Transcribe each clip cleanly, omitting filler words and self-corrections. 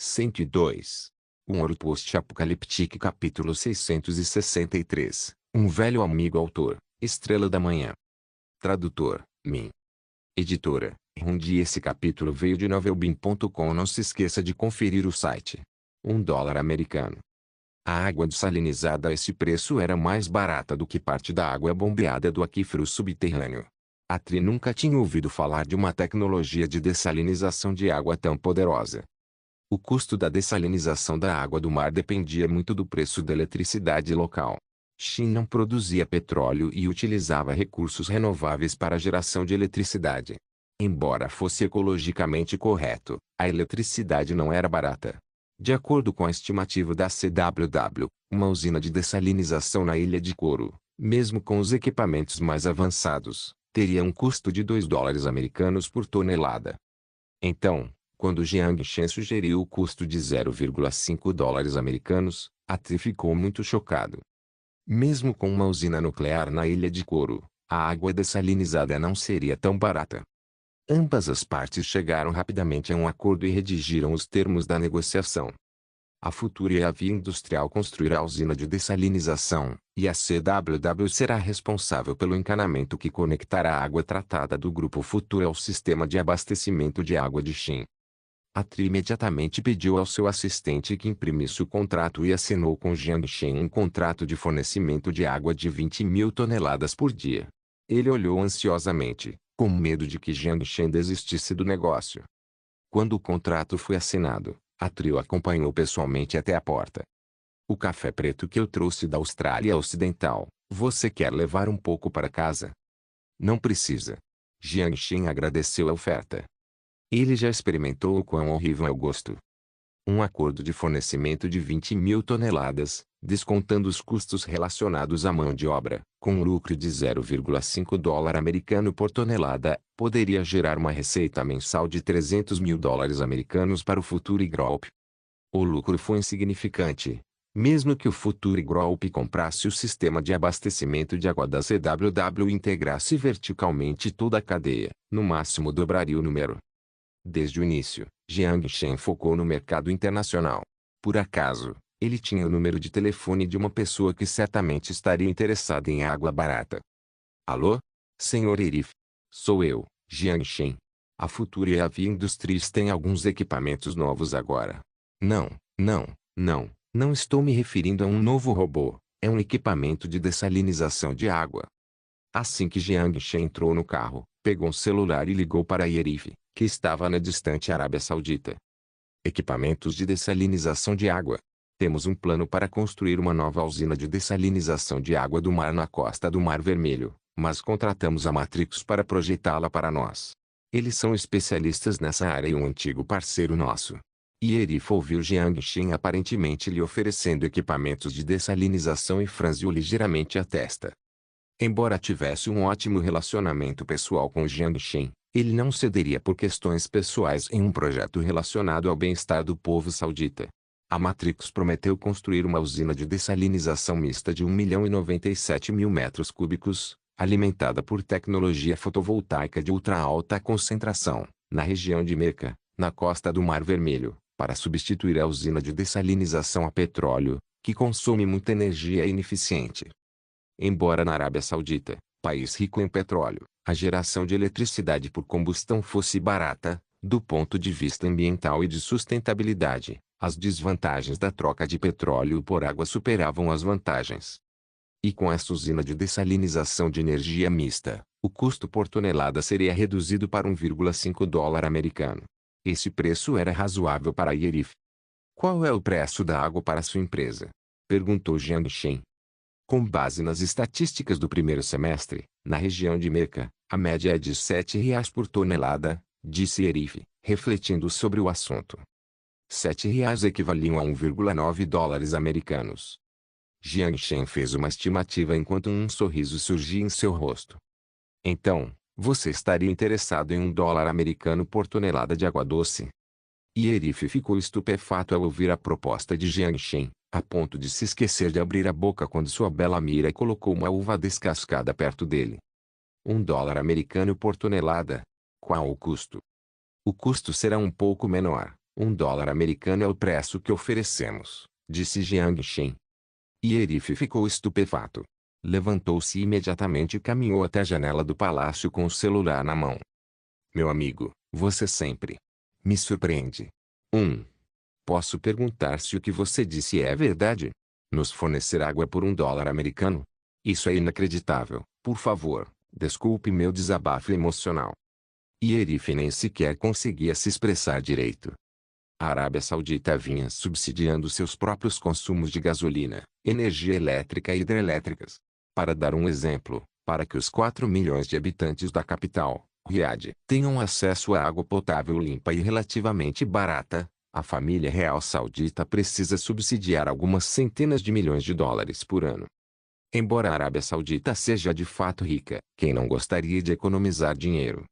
102. Um ouro post-apocalíptico capítulo 663. Um velho amigo autor, Estrela da Manhã. Tradutor, Min. Editora, Rundi. Esse capítulo veio de novelbin.com. Não se esqueça de conferir o site. $1 americano. A água dessalinizada a esse preço era mais barata do que parte da água bombeada do aquífero subterrâneo. A Tri nunca tinha ouvido falar de uma tecnologia de dessalinização de água tão poderosa. O custo da dessalinização da água do mar dependia muito do preço da eletricidade local. Xin não produzia petróleo e utilizava recursos renováveis para a geração de eletricidade. Embora fosse ecologicamente correto, a eletricidade não era barata. De acordo com a estimativa da CWW, uma usina de dessalinização na Ilha de Couro, mesmo com os equipamentos mais avançados, teria um custo de $2 americanos por tonelada. Então, quando Jiang Shen sugeriu o custo de $0,5 americanos, a Tri ficou muito chocado. Mesmo com uma usina nuclear na Ilha de Couro, a água dessalinizada não seria tão barata. Ambas as partes chegaram rapidamente a um acordo e redigiram os termos da negociação. A Futura Via Industrial construirá a usina de dessalinização, e a CWW será responsável pelo encanamento que conectará a água tratada do Grupo Futura ao sistema de abastecimento de água de Xin. A Tri imediatamente pediu ao seu assistente que imprimisse o contrato e assinou com Jiang Shen um contrato de fornecimento de água de 20.000 toneladas por dia. Ele olhou ansiosamente, com medo de que Jiang Shen desistisse do negócio. Quando o contrato foi assinado, a Tri o acompanhou pessoalmente até a porta. "O café preto que eu trouxe da Austrália Ocidental, você quer levar um pouco para casa?" "Não precisa." Jiang Shen agradeceu a oferta. Ele já experimentou o quão horrível é o gosto. Um acordo de fornecimento de 20.000 toneladas, descontando os custos relacionados à mão de obra, com um lucro de $0,5 americano por tonelada, poderia gerar uma receita mensal de $300.000 americanos para o Future Group. O lucro foi insignificante. Mesmo que o Future Group comprasse o sistema de abastecimento de água da CWW e integrasse verticalmente toda a cadeia, no máximo dobraria o número. Desde o início, Jiang Shen focou no mercado internacional. Por acaso, ele tinha o número de telefone de uma pessoa que certamente estaria interessada em água barata. "Alô? Sr. Erif. Sou eu, Jiang Shen. A Futura Via Industries tem alguns equipamentos novos agora." Não estou me referindo a um novo robô, é um equipamento de dessalinização de água." Assim que Jiang Shen entrou no carro, pegou um celular e ligou para Erif, que estava na distante Arábia Saudita. "Equipamentos de dessalinização de água. Temos um plano para construir uma nova usina de dessalinização de água do mar na costa do Mar Vermelho, mas contratamos a Matrix para projetá-la para nós. Eles são especialistas nessa área e um antigo parceiro nosso." E Erif ouviu Jiang Shen aparentemente lhe oferecendo equipamentos de dessalinização e franziu ligeiramente a testa. Embora tivesse um ótimo relacionamento pessoal com Jiang Shen, ele não cederia por questões pessoais em um projeto relacionado ao bem-estar do povo saudita. A Matrix prometeu construir uma usina de dessalinização mista de 1.097.000 metros cúbicos, alimentada por tecnologia fotovoltaica de ultra-alta concentração, na região de Meca, na costa do Mar Vermelho, para substituir a usina de dessalinização a petróleo, que consome muita energia e é ineficiente. Embora na Arábia Saudita, país rico em petróleo, a geração de eletricidade por combustão fosse barata, do ponto de vista ambiental e de sustentabilidade, as desvantagens da troca de petróleo por água superavam as vantagens. E com esta usina de dessalinização de energia mista, o custo por tonelada seria reduzido para $1,5 americano. Esse preço era razoável para Erif. "Qual é o preço da água para sua empresa?" perguntou Jiang Shen. "Com base nas estatísticas do primeiro semestre, na região de Meca, a média é de R$ 7 por tonelada", disse Erif, refletindo sobre o assunto. R$ 7 equivaliam a $1,9 americanos. Jiang Shen fez uma estimativa enquanto um sorriso surgia em seu rosto. "Então, você estaria interessado em $1 americano por tonelada de água doce?" E Erif ficou estupefato ao ouvir a proposta de Jiang Shen, a ponto de se esquecer de abrir a boca quando sua bela mira colocou uma uva descascada perto dele. $1 americano por tonelada? Qual o custo?" "O custo será um pouco menor, US$ 1 americano é o preço que oferecemos, disse Jiang Shen. Ierif ficou estupefato. Levantou-se imediatamente e caminhou até a janela do palácio com o celular na mão. Meu amigo, você sempre me surpreende. 1. Posso perguntar se o que você disse é verdade? Nos fornecer água por US$ 1 americano? Isso é inacreditável. Por favor, desculpe meu desabafo emocional. Ierif nem sequer conseguia se expressar direito. A Arábia Saudita vinha subsidiando seus próprios consumos de gasolina, energia elétrica e hidrelétricas. Para dar um exemplo, para que os 4 milhões de habitantes da capital, Riad, tenham acesso a água potável limpa e relativamente barata, a família real saudita precisa subsidiar algumas centenas de milhões de dólares por ano. Embora a Arábia Saudita seja de fato rica, quem não gostaria de economizar dinheiro?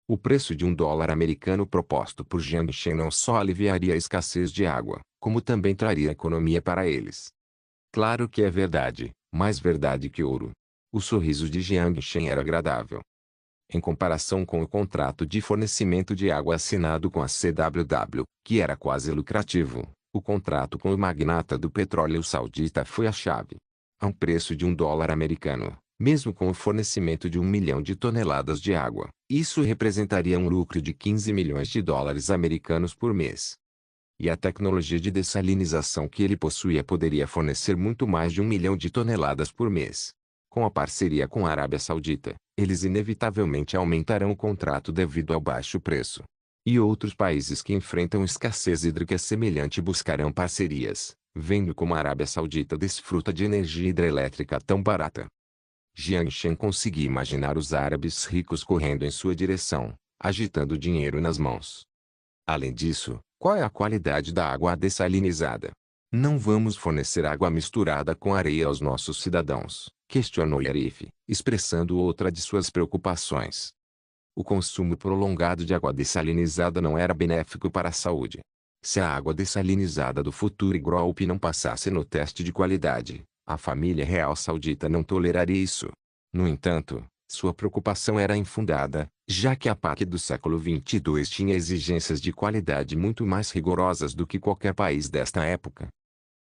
O preço de US$ 1 americano proposto por Jiang Shen não só aliviaria a escassez de água, como também traria economia para eles. Claro que é verdade, mais verdade que ouro. O sorriso de Jiang Shen era agradável. Em comparação com o contrato de fornecimento de água assinado com a CWW, que era quase lucrativo, o contrato com o magnata do petróleo saudita foi a chave. A um preço de US$ 1 americano, mesmo com o fornecimento de 1 milhão de toneladas de água, isso representaria um lucro de 15 milhões de dólares americanos por mês. E a tecnologia de dessalinização que ele possuía poderia fornecer muito mais de 1 milhão de toneladas por mês. Com a parceria com a Arábia Saudita, eles inevitavelmente aumentarão o contrato devido ao baixo preço. E outros países que enfrentam escassez hídrica semelhante buscarão parcerias, vendo como a Arábia Saudita desfruta de energia hidrelétrica tão barata. Jiang Shen conseguia imaginar os árabes ricos correndo em sua direção, agitando dinheiro nas mãos. Além disso, qual é a qualidade da água dessalinizada? Não vamos fornecer água misturada com areia aos nossos cidadãos, questionou Ierif, expressando outra de suas preocupações. O consumo prolongado de água dessalinizada não era benéfico para a saúde. Se a água dessalinizada do Futuri Group não passasse no teste de qualidade, a família real saudita não toleraria isso. No entanto, sua preocupação era infundada, já que a PAC do século XXII tinha exigências de qualidade muito mais rigorosas do que qualquer país desta época.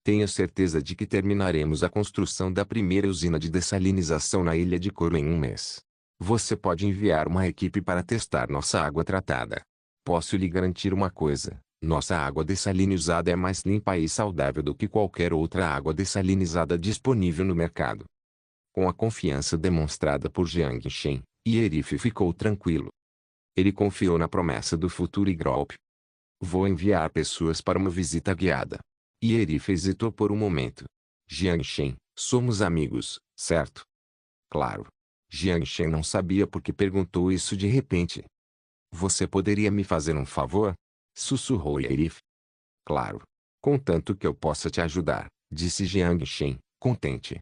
Tenho certeza de que terminaremos a construção da primeira usina de dessalinização na Ilha de Coro em um mês. Você pode enviar uma equipe para testar nossa água tratada. Posso lhe garantir uma coisa: nossa água dessalinizada é mais limpa e saudável do que qualquer outra água dessalinizada disponível no mercado. Com a confiança demonstrada por Jiang Shen, Ierif ficou tranquilo. Ele confiou na promessa do Futuri Group. Vou enviar pessoas para uma visita guiada. Ierif hesitou por um momento. Jiang Shen, somos amigos, certo? Claro. Jiang Shen não sabia por que perguntou isso de repente. Você poderia me fazer um favor? Sussurrou Ierif. Claro. Contanto que eu possa te ajudar, disse Jiang Shen, contente.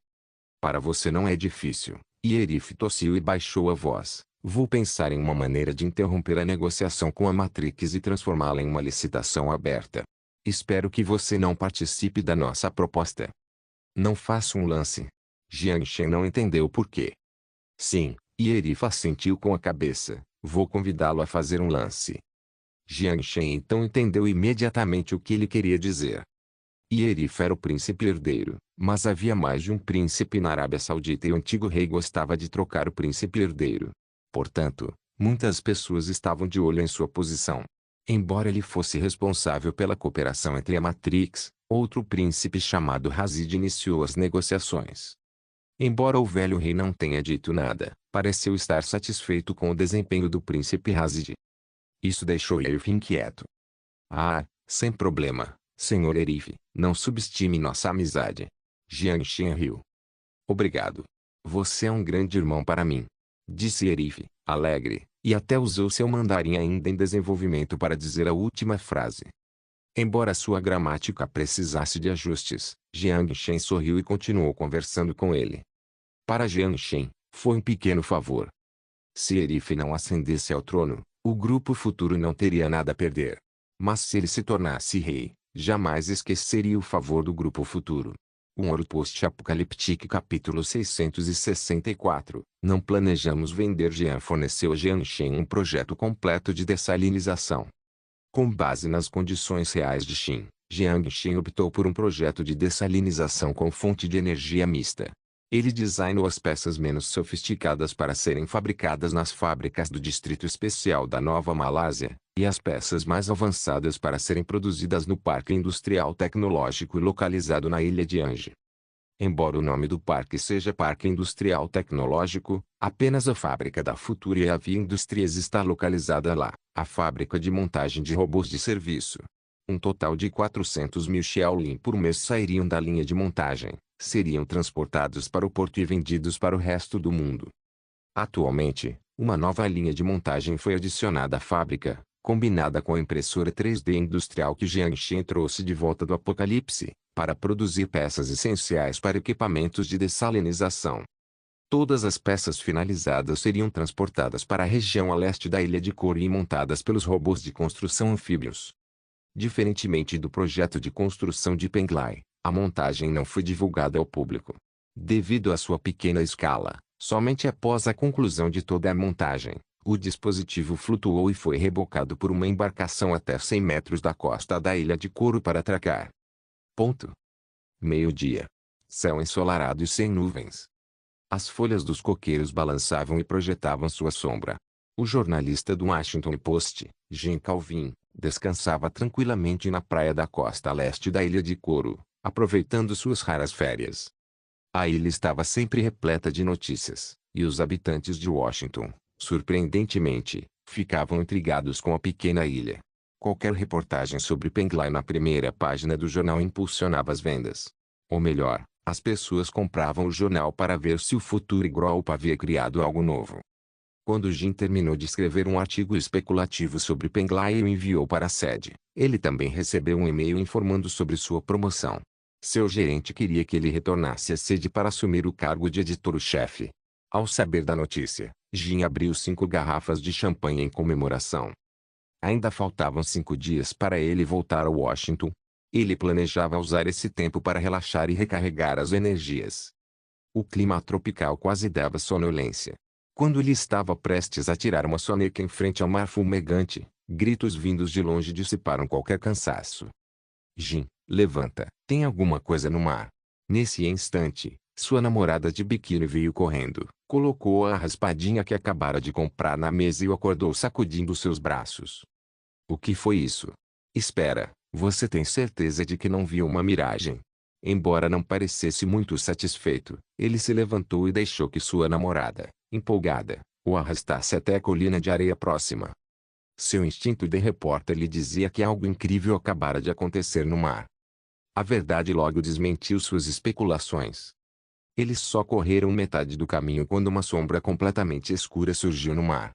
Para você não é difícil. Ierif tossiu e baixou a voz. Vou pensar em uma maneira de interromper a negociação com a Matrix e transformá-la em uma licitação aberta. Espero que você não participe da nossa proposta. Não faça um lance. Jiang Shen não entendeu por quê. Sim, Ierif assentiu com a cabeça. Vou convidá-lo a fazer um lance. Jiang Shen então entendeu imediatamente o que ele queria dizer. Ierif era o príncipe herdeiro, mas havia mais de um príncipe na Arábia Saudita e o antigo rei gostava de trocar o príncipe herdeiro. Portanto, muitas pessoas estavam de olho em sua posição. Embora ele fosse responsável pela cooperação entre a Matrix, outro príncipe chamado Razid iniciou as negociações. Embora o velho rei não tenha dito nada, pareceu estar satisfeito com o desempenho do príncipe Razid. Isso deixou Ierif inquieto. Ah, sem problema, senhor Ierif, não subestime nossa amizade. Jiang Shen riu. Obrigado. Você é um grande irmão para mim, disse Ierif, alegre, e até usou seu mandarim ainda em desenvolvimento para dizer a última frase. Embora sua gramática precisasse de ajustes, Jiang Shen sorriu e continuou conversando com ele. Para Jiang Shen, foi um pequeno favor. Se Ierif não ascendesse ao trono, o grupo futuro não teria nada a perder. Mas se ele se tornasse rei, jamais esqueceria o favor do grupo futuro. Um Ouro Post-Apocaliptique capítulo 664. Não planejamos vender. Jiang forneceu a Jiang Shen um projeto completo de dessalinização. Com base nas condições reais de Qin, Jiangxin optou por um projeto de dessalinização com fonte de energia mista. Ele designou as peças menos sofisticadas para serem fabricadas nas fábricas do Distrito Especial da Nova Malásia, e as peças mais avançadas para serem produzidas no Parque Industrial Tecnológico localizado na ilha de Anji. Embora o nome do parque seja Parque Industrial Tecnológico, apenas a fábrica da Futura e Heavy Industries está localizada lá, a fábrica de montagem de robôs de serviço. Um total de 400 mil Shaolin por mês sairiam da linha de montagem, seriam transportados para o porto e vendidos para o resto do mundo. Atualmente, uma nova linha de montagem foi adicionada à fábrica, combinada com a impressora 3D industrial que Jiangxin trouxe de volta do Apocalipse, para produzir peças essenciais para equipamentos de dessalinização. Todas as peças finalizadas seriam transportadas para a região a leste da ilha de Couro e montadas pelos robôs de construção anfíbios. Diferentemente do projeto de construção de Penglai, a montagem não foi divulgada ao público. Devido à sua pequena escala, somente após a conclusão de toda a montagem, o dispositivo flutuou e foi rebocado por uma embarcação até 100 metros da costa da ilha de Couro para atracar. Ponto. Meio-dia. Céu ensolarado e sem nuvens. As folhas dos coqueiros balançavam e projetavam sua sombra. O jornalista do Washington Post, Jim Calvin, descansava tranquilamente na praia da costa leste da ilha de Couro, aproveitando suas raras férias. A ilha estava sempre repleta de notícias, e os habitantes de Washington, surpreendentemente, ficavam intrigados com a pequena ilha. Qualquer reportagem sobre Penglai na primeira página do jornal impulsionava as vendas. Ou melhor, as pessoas compravam o jornal para ver se o Future Group havia criado algo novo. Quando Jim terminou de escrever um artigo especulativo sobre Penglai e o enviou para a sede, ele também recebeu um e-mail informando sobre sua promoção. Seu gerente queria que ele retornasse à sede para assumir o cargo de editor-chefe. Ao saber da notícia, Jim abriu 5 garrafas de champanhe em comemoração. Ainda faltavam 5 dias para ele voltar a Washington. Ele planejava usar esse tempo para relaxar e recarregar as energias. O clima tropical quase dava sonolência. Quando ele estava prestes a tirar uma soneca em frente ao mar fumegante, gritos vindos de longe dissiparam qualquer cansaço. Jim, levanta, tem alguma coisa no mar. Nesse instante, sua namorada de biquíni veio correndo, colocou a raspadinha que acabara de comprar na mesa e o acordou sacudindo seus braços. O que foi isso? Espera, você tem certeza de que não viu uma miragem? Embora não parecesse muito satisfeito, ele se levantou e deixou que sua namorada, empolgada, o arrastasse até a colina de areia próxima. Seu instinto de repórter lhe dizia que algo incrível acabara de acontecer no mar. A verdade logo desmentiu suas especulações. Eles só correram metade do caminho quando uma sombra completamente escura surgiu no mar.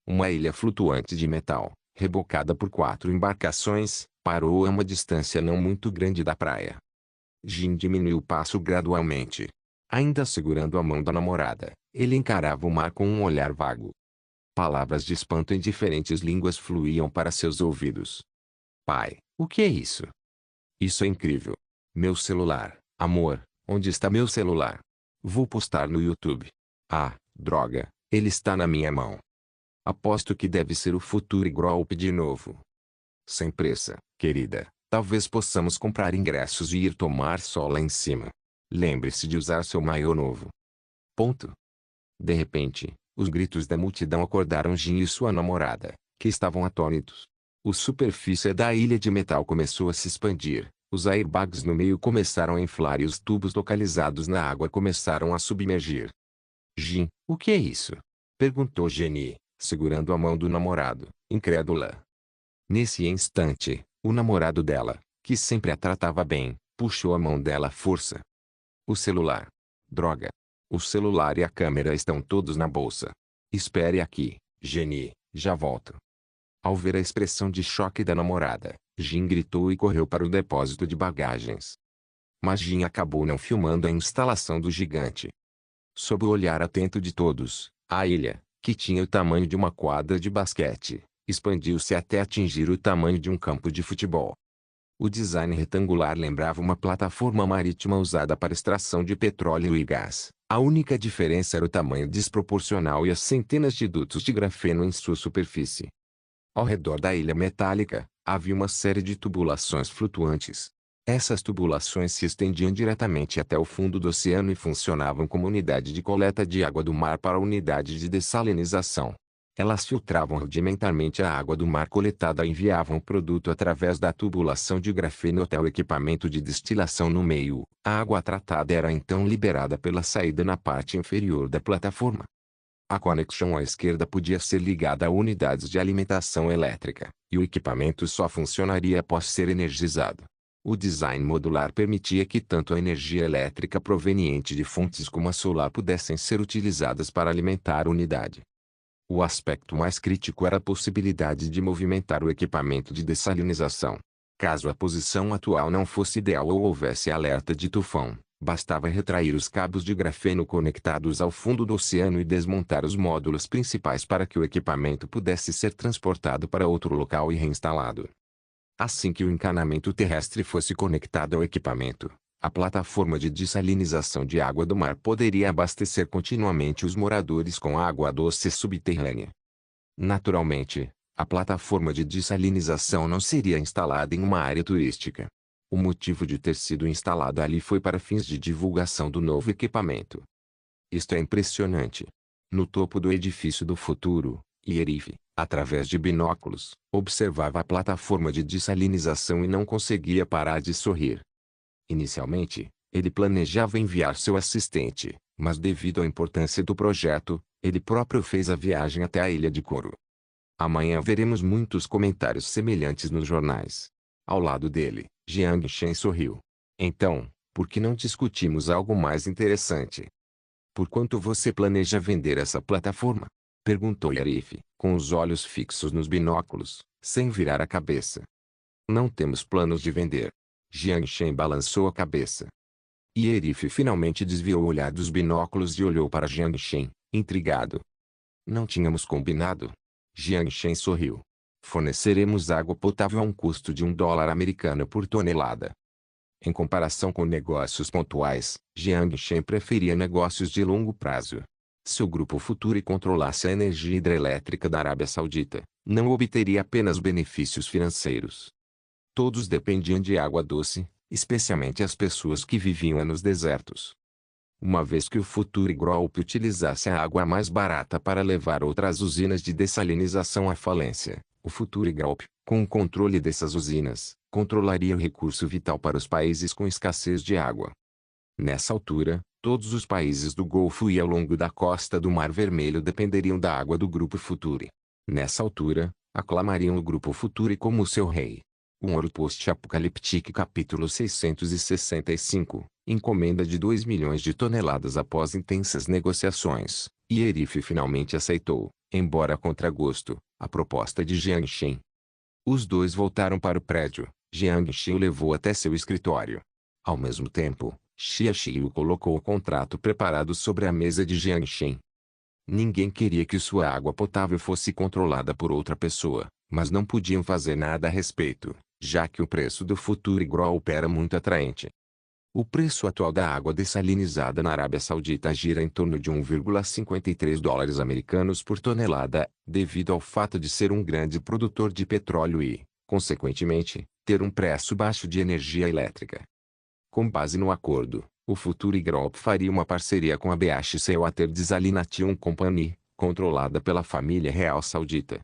Uma ilha flutuante de metal, rebocada por 4 embarcações, parou a uma distância não muito grande da praia. Jim diminuiu o passo gradualmente. Ainda segurando a mão da namorada, ele encarava o mar com um olhar vago. Palavras de espanto em diferentes línguas fluíam para seus ouvidos. Pai, o que é isso? Isso é incrível. Meu celular, amor, onde está meu celular? Vou postar no YouTube. Ah, droga, ele está na minha mão. Aposto que deve ser o Future Group de novo. Sem pressa, querida, talvez possamos comprar ingressos e ir tomar sol lá em cima. Lembre-se de usar seu maiô novo. Ponto. De repente, os gritos da multidão acordaram Jim e sua namorada, que estavam atônitos. A superfície da ilha de metal começou a se expandir, os airbags no meio começaram a inflar e os tubos localizados na água começaram a submergir. Jim, o que é isso? Perguntou Jenny, segurando a mão do namorado, incrédula. Nesse instante, o namorado dela, que sempre a tratava bem, puxou a mão dela à força. O celular. Droga. O celular e a câmera estão todos na bolsa. Espere aqui, Jenny, já volto. Ao ver a expressão de choque da namorada, Jim gritou e correu para o depósito de bagagens. Mas Jim acabou não filmando a instalação do gigante. Sob o olhar atento de todos, a ilha, que tinha o tamanho de uma quadra de basquete, expandiu-se até atingir o tamanho de um campo de futebol. O design retangular lembrava uma plataforma marítima usada para extração de petróleo e gás. A única diferença era o tamanho desproporcional e as centenas de dutos de grafeno em sua superfície. Ao redor da ilha metálica, Havia uma série de tubulações flutuantes. Essas tubulações se estendiam diretamente até o fundo do oceano e funcionavam como unidade de coleta de água do mar para a unidade de dessalinização. Elas filtravam rudimentarmente a água do mar coletada e enviavam o produto através da tubulação de grafeno até o equipamento de destilação no meio. A água tratada era então liberada pela saída na parte inferior da plataforma. A conexão à esquerda podia ser ligada a unidades de alimentação elétrica, e o equipamento só funcionaria após ser energizado. O design modular permitia que tanto a energia elétrica proveniente de fontes como a solar pudessem ser utilizadas para alimentar a unidade. O aspecto mais crítico era a possibilidade de movimentar o equipamento de dessalinização. Caso a posição atual não fosse ideal ou houvesse alerta de tufão, bastava retrair os cabos de grafeno conectados ao fundo do oceano e desmontar os módulos principais para que o equipamento pudesse ser transportado para outro local e reinstalado. Assim que o encanamento terrestre fosse conectado ao equipamento, a plataforma de dessalinização de água do mar poderia abastecer continuamente os moradores com água doce subterrânea. Naturalmente, a plataforma de dessalinização não seria instalada em uma área turística. O motivo de ter sido instalado ali foi para fins de divulgação do novo equipamento. Isto é impressionante. No topo do edifício do futuro, Ierif, através de binóculos, observava a plataforma de dessalinização e não conseguia parar de sorrir. Inicialmente, ele planejava enviar seu assistente, mas devido à importância do projeto, ele próprio fez a viagem até a Ilha de Couro. Amanhã veremos muitos comentários semelhantes nos jornais. Ao lado dele, Jiang Shen sorriu. Então, por que não discutimos algo mais interessante? Por quanto você planeja vender essa plataforma? Perguntou Arif, com os olhos fixos nos binóculos, sem virar a cabeça. Não temos planos de vender. Jiang Shen balançou a cabeça. Arif finalmente desviou o olhar dos binóculos e olhou para Jiang Shen, intrigado. Não tínhamos combinado? Jiang Shen sorriu. Forneceremos água potável a um custo de $1 americano por tonelada. Em comparação com negócios pontuais, Jiang Shen preferia negócios de longo prazo. Se o Grupo Futuri controlasse a energia hidrelétrica da Arábia Saudita, não obteria apenas benefícios financeiros. Todos dependiam de água doce, especialmente as pessoas que viviam nos desertos. Uma vez que o Futuri Group utilizasse a água mais barata para levar outras usinas de dessalinização à falência, o Futuri Group, com o controle dessas usinas, controlaria o recurso vital para os países com escassez de água. Nessa altura, todos os países do Golfo e ao longo da costa do Mar Vermelho dependeriam da água do Grupo Futuri. Nessa altura, aclamariam o Grupo Futuri como seu rei. Um Ouro Post-Apocaliptique capítulo 665, encomenda de 2 milhões de toneladas após intensas negociações, Arif finalmente aceitou, embora a contragosto, a proposta de Jiang Shen. Os dois voltaram para o prédio, Jiang Shen o levou até seu escritório. Ao mesmo tempo, Xia Xiu colocou o contrato preparado sobre a mesa de Jiang Shen. Ninguém queria que sua água potável fosse controlada por outra pessoa, mas não podiam fazer nada a respeito, já que o preço do Futuri Group era muito atraente. O preço atual da água dessalinizada na Arábia Saudita gira em torno de $1,53 americanos por tonelada, devido ao fato de ser um grande produtor de petróleo e, consequentemente, ter um preço baixo de energia elétrica. Com base no acordo, o Futuri Group faria uma parceria com a BHC Water Desalination Company, controlada pela família real saudita.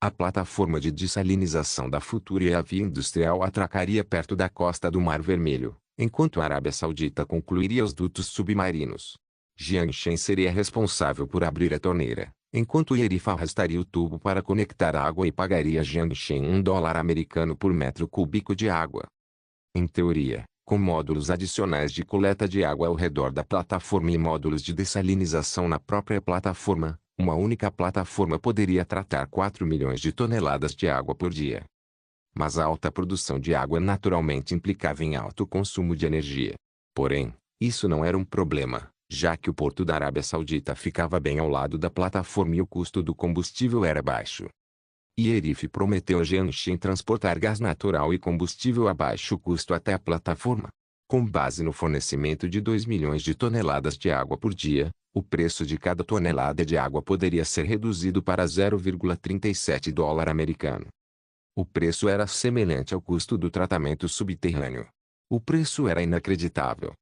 A plataforma de dessalinização da Futuri e a via industrial atracaria perto da costa do Mar Vermelho, enquanto a Arábia Saudita concluiria os dutos submarinos. Jiang Shen seria responsável por abrir a torneira, enquanto Arif arrastaria o tubo para conectar a água e pagaria a Jiang Shen $1 americano por metro cúbico de água. Em teoria, com módulos adicionais de coleta de água ao redor da plataforma e módulos de dessalinização na própria plataforma, uma única plataforma poderia tratar 4 milhões de toneladas de água por dia. Mas a alta produção de água naturalmente implicava em alto consumo de energia. Porém, isso não era um problema, já que o porto da Arábia Saudita ficava bem ao lado da plataforma e o custo do combustível era baixo. Arif prometeu a Jiang Shen transportar gás natural e combustível a baixo custo até a plataforma. Com base no fornecimento de 2 milhões de toneladas de água por dia, o preço de cada tonelada de água poderia ser reduzido para $0,37 americano. O preço era semelhante ao custo do tratamento subterrâneo. O preço era inacreditável.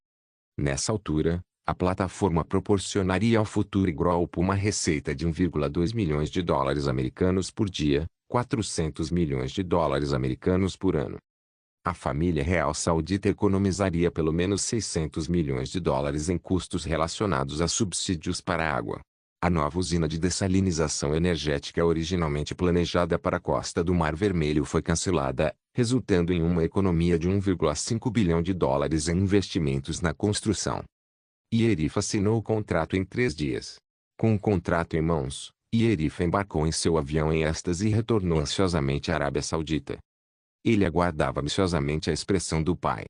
Nessa altura, a plataforma proporcionaria ao Future Group uma receita de 1,2 milhões de dólares americanos por dia, 400 milhões de dólares americanos por ano. A família real saudita economizaria pelo menos 600 milhões de dólares em custos relacionados a subsídios para a água. A nova usina de dessalinização energética originalmente planejada para a costa do Mar Vermelho foi cancelada, resultando em uma economia de 1,5 bilhão de dólares em investimentos na construção. Ierif assinou o contrato em 3 dias. Com o contrato em mãos, Ierif embarcou em seu avião em êxtase e retornou ansiosamente à Arábia Saudita. Ele aguardava ansiosamente a expressão do pai.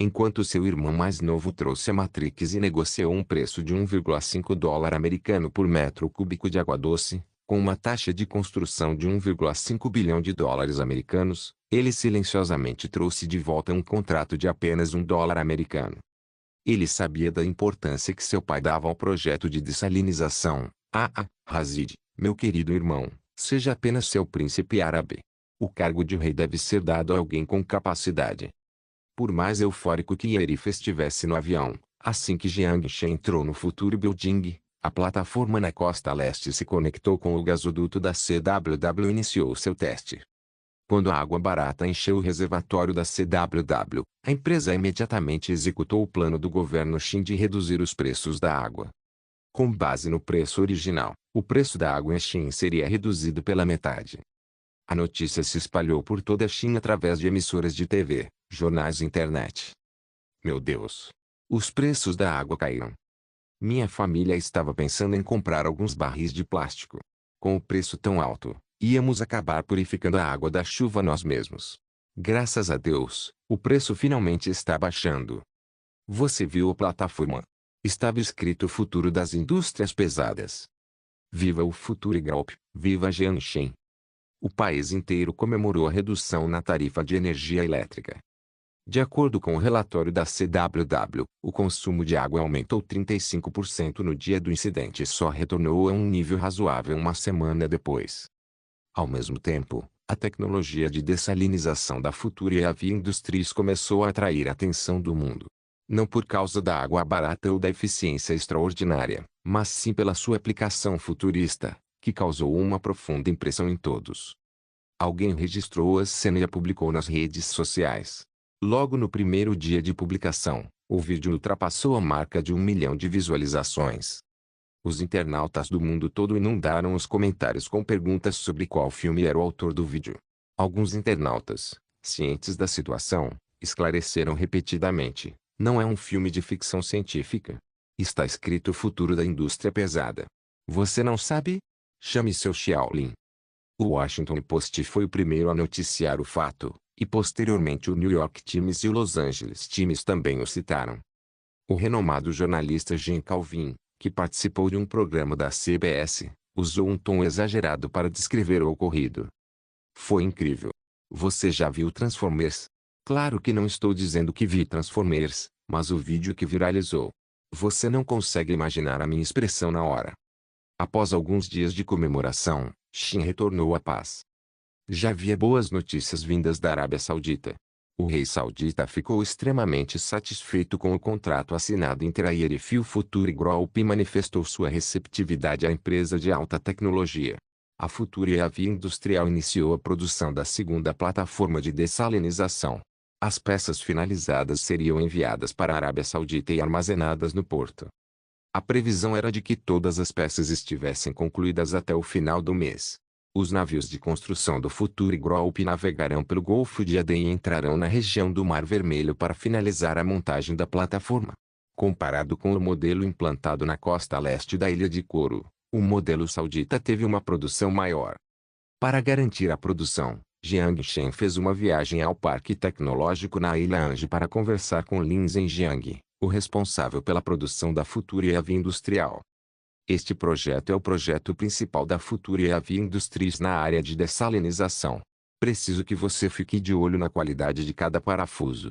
Enquanto seu irmão mais novo trouxe a Matrix e negociou um preço de 1,5 dólar americano por metro cúbico de água doce, com uma taxa de construção de 1,5 bilhão de dólares americanos, ele silenciosamente trouxe de volta um contrato de apenas 1 dólar americano. Ele sabia da importância que seu pai dava ao projeto de dessalinização. Razid, meu querido irmão, seja apenas seu príncipe árabe. O cargo de rei deve ser dado a alguém com capacidade. Por mais eufórico que Ierif estivesse no avião, assim que Jiang Shen entrou no Future Building, a plataforma na costa leste se conectou com o gasoduto da CWW e iniciou seu teste. Quando a água barata encheu o reservatório da CWW, a empresa imediatamente executou o plano do governo Xin de reduzir os preços da água. Com base no preço original, o preço da água em Xin seria reduzido pela metade. A notícia se espalhou por toda a China através de emissoras de TV, jornais e internet. Meu Deus! Os preços da água caíram. Minha família estava pensando em comprar alguns barris de plástico. Com o preço tão alto, íamos acabar purificando a água da chuva nós mesmos. Graças a Deus, o preço finalmente está baixando. Você viu a plataforma? Estava escrito Futuro das Indústrias Pesadas. Viva o Future Group, viva Jiang Shen! O país inteiro comemorou a redução na tarifa de energia elétrica. De acordo com o relatório da CWW, o consumo de água aumentou 35% no dia do incidente e só retornou a um nível razoável uma semana depois. Ao mesmo tempo, a tecnologia de dessalinização da Future Heavy Industries começou a atrair a atenção do mundo. Não por causa da água barata ou da eficiência extraordinária, mas sim pela sua aplicação futurista, que causou uma profunda impressão em todos. Alguém registrou a cena e a publicou nas redes sociais. Logo no primeiro dia de publicação, o vídeo ultrapassou a marca de 1 milhão de visualizações. Os internautas do mundo todo inundaram os comentários com perguntas sobre qual filme era o autor do vídeo. Alguns internautas, cientes da situação, esclareceram repetidamente: não é um filme de ficção científica. Está escrito Futuro da Indústria Pesada. Você não sabe? Chame seu Xiaolin. O Washington Post foi o primeiro a noticiar o fato, e posteriormente o New York Times e o Los Angeles Times também o citaram. O renomado jornalista Jim Calvin, que participou de um programa da CBS, usou um tom exagerado para descrever o ocorrido. Foi incrível. Você já viu Transformers? Claro que não estou dizendo que vi Transformers, mas o vídeo que viralizou. Você não consegue imaginar a minha expressão na hora. Após alguns dias de comemoração, Xin retornou à paz. Já havia boas notícias vindas da Arábia Saudita. O rei saudita ficou extremamente satisfeito com o contrato assinado entre a Ierif e o Future Group e manifestou sua receptividade à empresa de alta tecnologia. A Future Heavy Industrial iniciou a produção da segunda plataforma de dessalinização. As peças finalizadas seriam enviadas para a Arábia Saudita e armazenadas no porto. A previsão era de que todas as peças estivessem concluídas até o final do mês. Os navios de construção do Future Group navegarão pelo Golfo de Aden e entrarão na região do Mar Vermelho para finalizar a montagem da plataforma. Comparado com o modelo implantado na costa leste da Ilha de Couro, o modelo saudita teve uma produção maior. Para garantir a produção, Jiang Shen fez uma viagem ao Parque Tecnológico na Ilha Ange para conversar com Lin Zhenjiang, o responsável pela produção da Future Heavy Industrial. Este projeto é o projeto principal da Future Heavy Industries na área de dessalinização. Preciso que você fique de olho na qualidade de cada parafuso.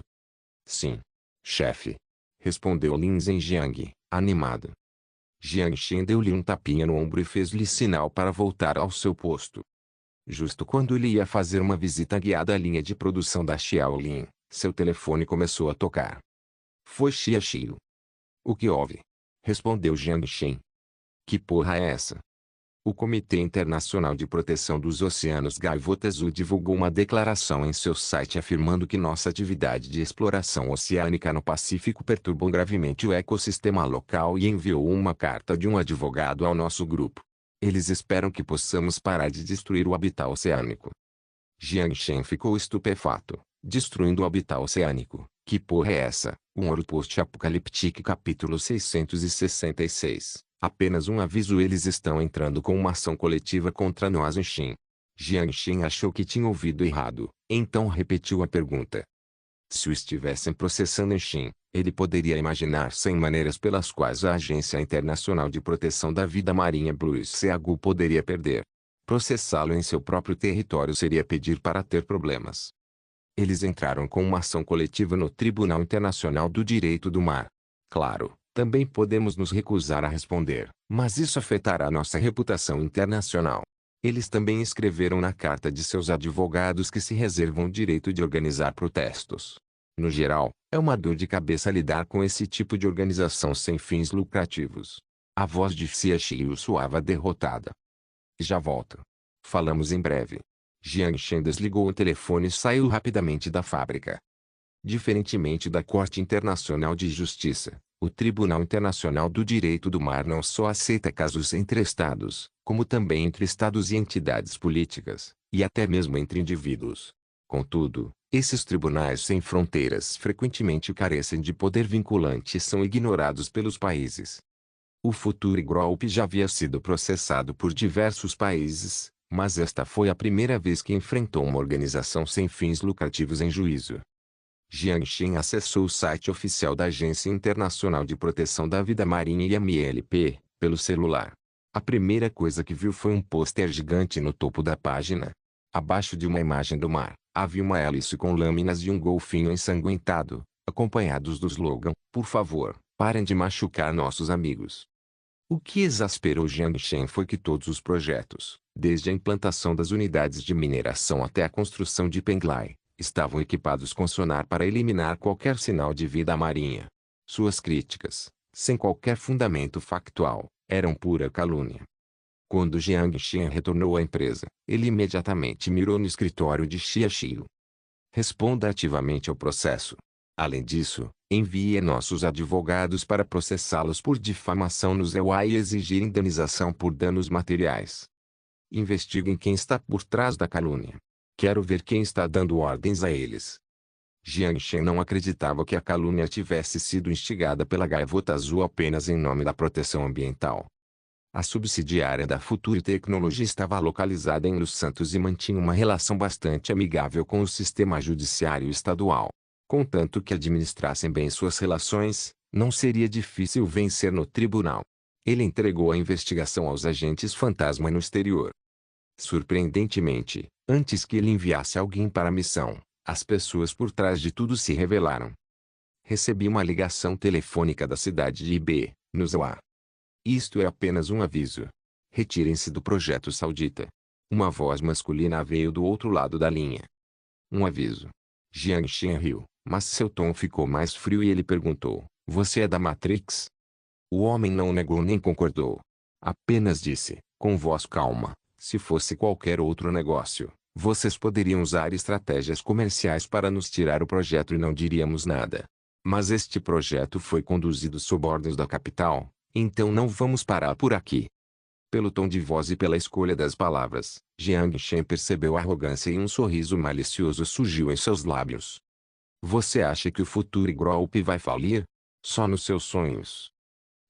Sim, chefe, respondeu Lin Zhenjiang, animado. Jiang Shen deu-lhe um tapinha no ombro e fez-lhe sinal para voltar ao seu posto. Justo quando ele ia fazer uma visita guiada à linha de produção da Xiaolin, seu telefone começou a tocar. Foi Xia Xiu. O que houve? Respondeu Jiang Shen. Que porra é essa? O Comitê Internacional de Proteção dos Oceanos Gaivota Azul divulgou uma declaração em seu site afirmando que nossa atividade de exploração oceânica no Pacífico perturbou gravemente o ecossistema local e enviou uma carta de um advogado ao nosso grupo. Eles esperam que possamos parar de destruir o habitat oceânico. Jiang Shen ficou estupefato. Destruindo o habitat oceânico. Que porra é essa? Um Ouro Post-Apocaliptique capítulo 666. Apenas um aviso: eles estão entrando com uma ação coletiva contra nós em Xin. Jiang Shen achou que tinha ouvido errado, então repetiu a pergunta. Se o estivessem processando em Xin, ele poderia imaginar 100 maneiras pelas quais a Agência Internacional de Proteção da Vida Marinha Blue Seagull poderia perder. Processá-lo em seu próprio território seria pedir para ter problemas. Eles entraram com uma ação coletiva no Tribunal Internacional do Direito do Mar. Claro, também podemos nos recusar a responder, mas isso afetará nossa reputação internacional. Eles também escreveram na carta de seus advogados que se reservam o direito de organizar protestos. No geral, é uma dor de cabeça lidar com esse tipo de organização sem fins lucrativos. A voz de Xia Xiu soava derrotada. Já volto. Falamos em breve. Jiang Shen desligou o telefone e saiu rapidamente da fábrica. Diferentemente da Corte Internacional de Justiça, o Tribunal Internacional do Direito do Mar não só aceita casos entre estados, como também entre estados e entidades políticas, e até mesmo entre indivíduos. Contudo, esses tribunais sem fronteiras frequentemente carecem de poder vinculante e são ignorados pelos países. O Futuri Group já havia sido processado por diversos países, mas esta foi a primeira vez que enfrentou uma organização sem fins lucrativos em juízo. Jiang Shen acessou o site oficial da Agência Internacional de Proteção da Vida Marinha IMLP, pelo celular. A primeira coisa que viu foi um pôster gigante no topo da página. Abaixo de uma imagem do mar, havia uma hélice com lâminas de um golfinho ensanguentado, acompanhados do slogan: "Por favor, parem de machucar nossos amigos." O que exasperou Jiang Shen foi que todos os projetos, desde a implantação das unidades de mineração até a construção de Penglai, estavam equipados com sonar para eliminar qualquer sinal de vida marinha. Suas críticas, sem qualquer fundamento factual, eram pura calúnia. Quando Jiang Shen retornou à empresa, ele imediatamente mirou no escritório de Xia Xiu. Responda ativamente ao processo. Além disso, envie nossos advogados para processá-los por difamação no ZEUA e exigir indenização por danos materiais. Investiguem quem está por trás da calúnia. Quero ver quem está dando ordens a eles. Jiang Shen não acreditava que a calúnia tivesse sido instigada pela Gaivota Azul apenas em nome da proteção ambiental. A subsidiária da Futuri Technology estava localizada em Los Santos e mantinha uma relação bastante amigável com o sistema judiciário estadual. Contanto que administrassem bem suas relações, não seria difícil vencer no tribunal. Ele entregou a investigação aos agentes fantasma no exterior. Surpreendentemente, antes que ele enviasse alguém para a missão, as pessoas por trás de tudo se revelaram. Recebi uma ligação telefônica da cidade de Ibe, no ZEUA. Isto é apenas um aviso. Retirem-se do projeto saudita. Uma voz masculina veio do outro lado da linha. Um aviso. Jiang Shen riu, mas seu tom ficou mais frio e ele perguntou: "Você é da Matrix?" O homem não negou nem concordou. Apenas disse, com voz calma: "Se fosse qualquer outro negócio, vocês poderiam usar estratégias comerciais para nos tirar o projeto e não diríamos nada. Mas este projeto foi conduzido sob ordens da capital, então não vamos parar por aqui." Pelo tom de voz e pela escolha das palavras, Jiang Shen percebeu arrogância e um sorriso malicioso surgiu em seus lábios. "Você acha que o Futuri Group vai falir? Só nos seus sonhos.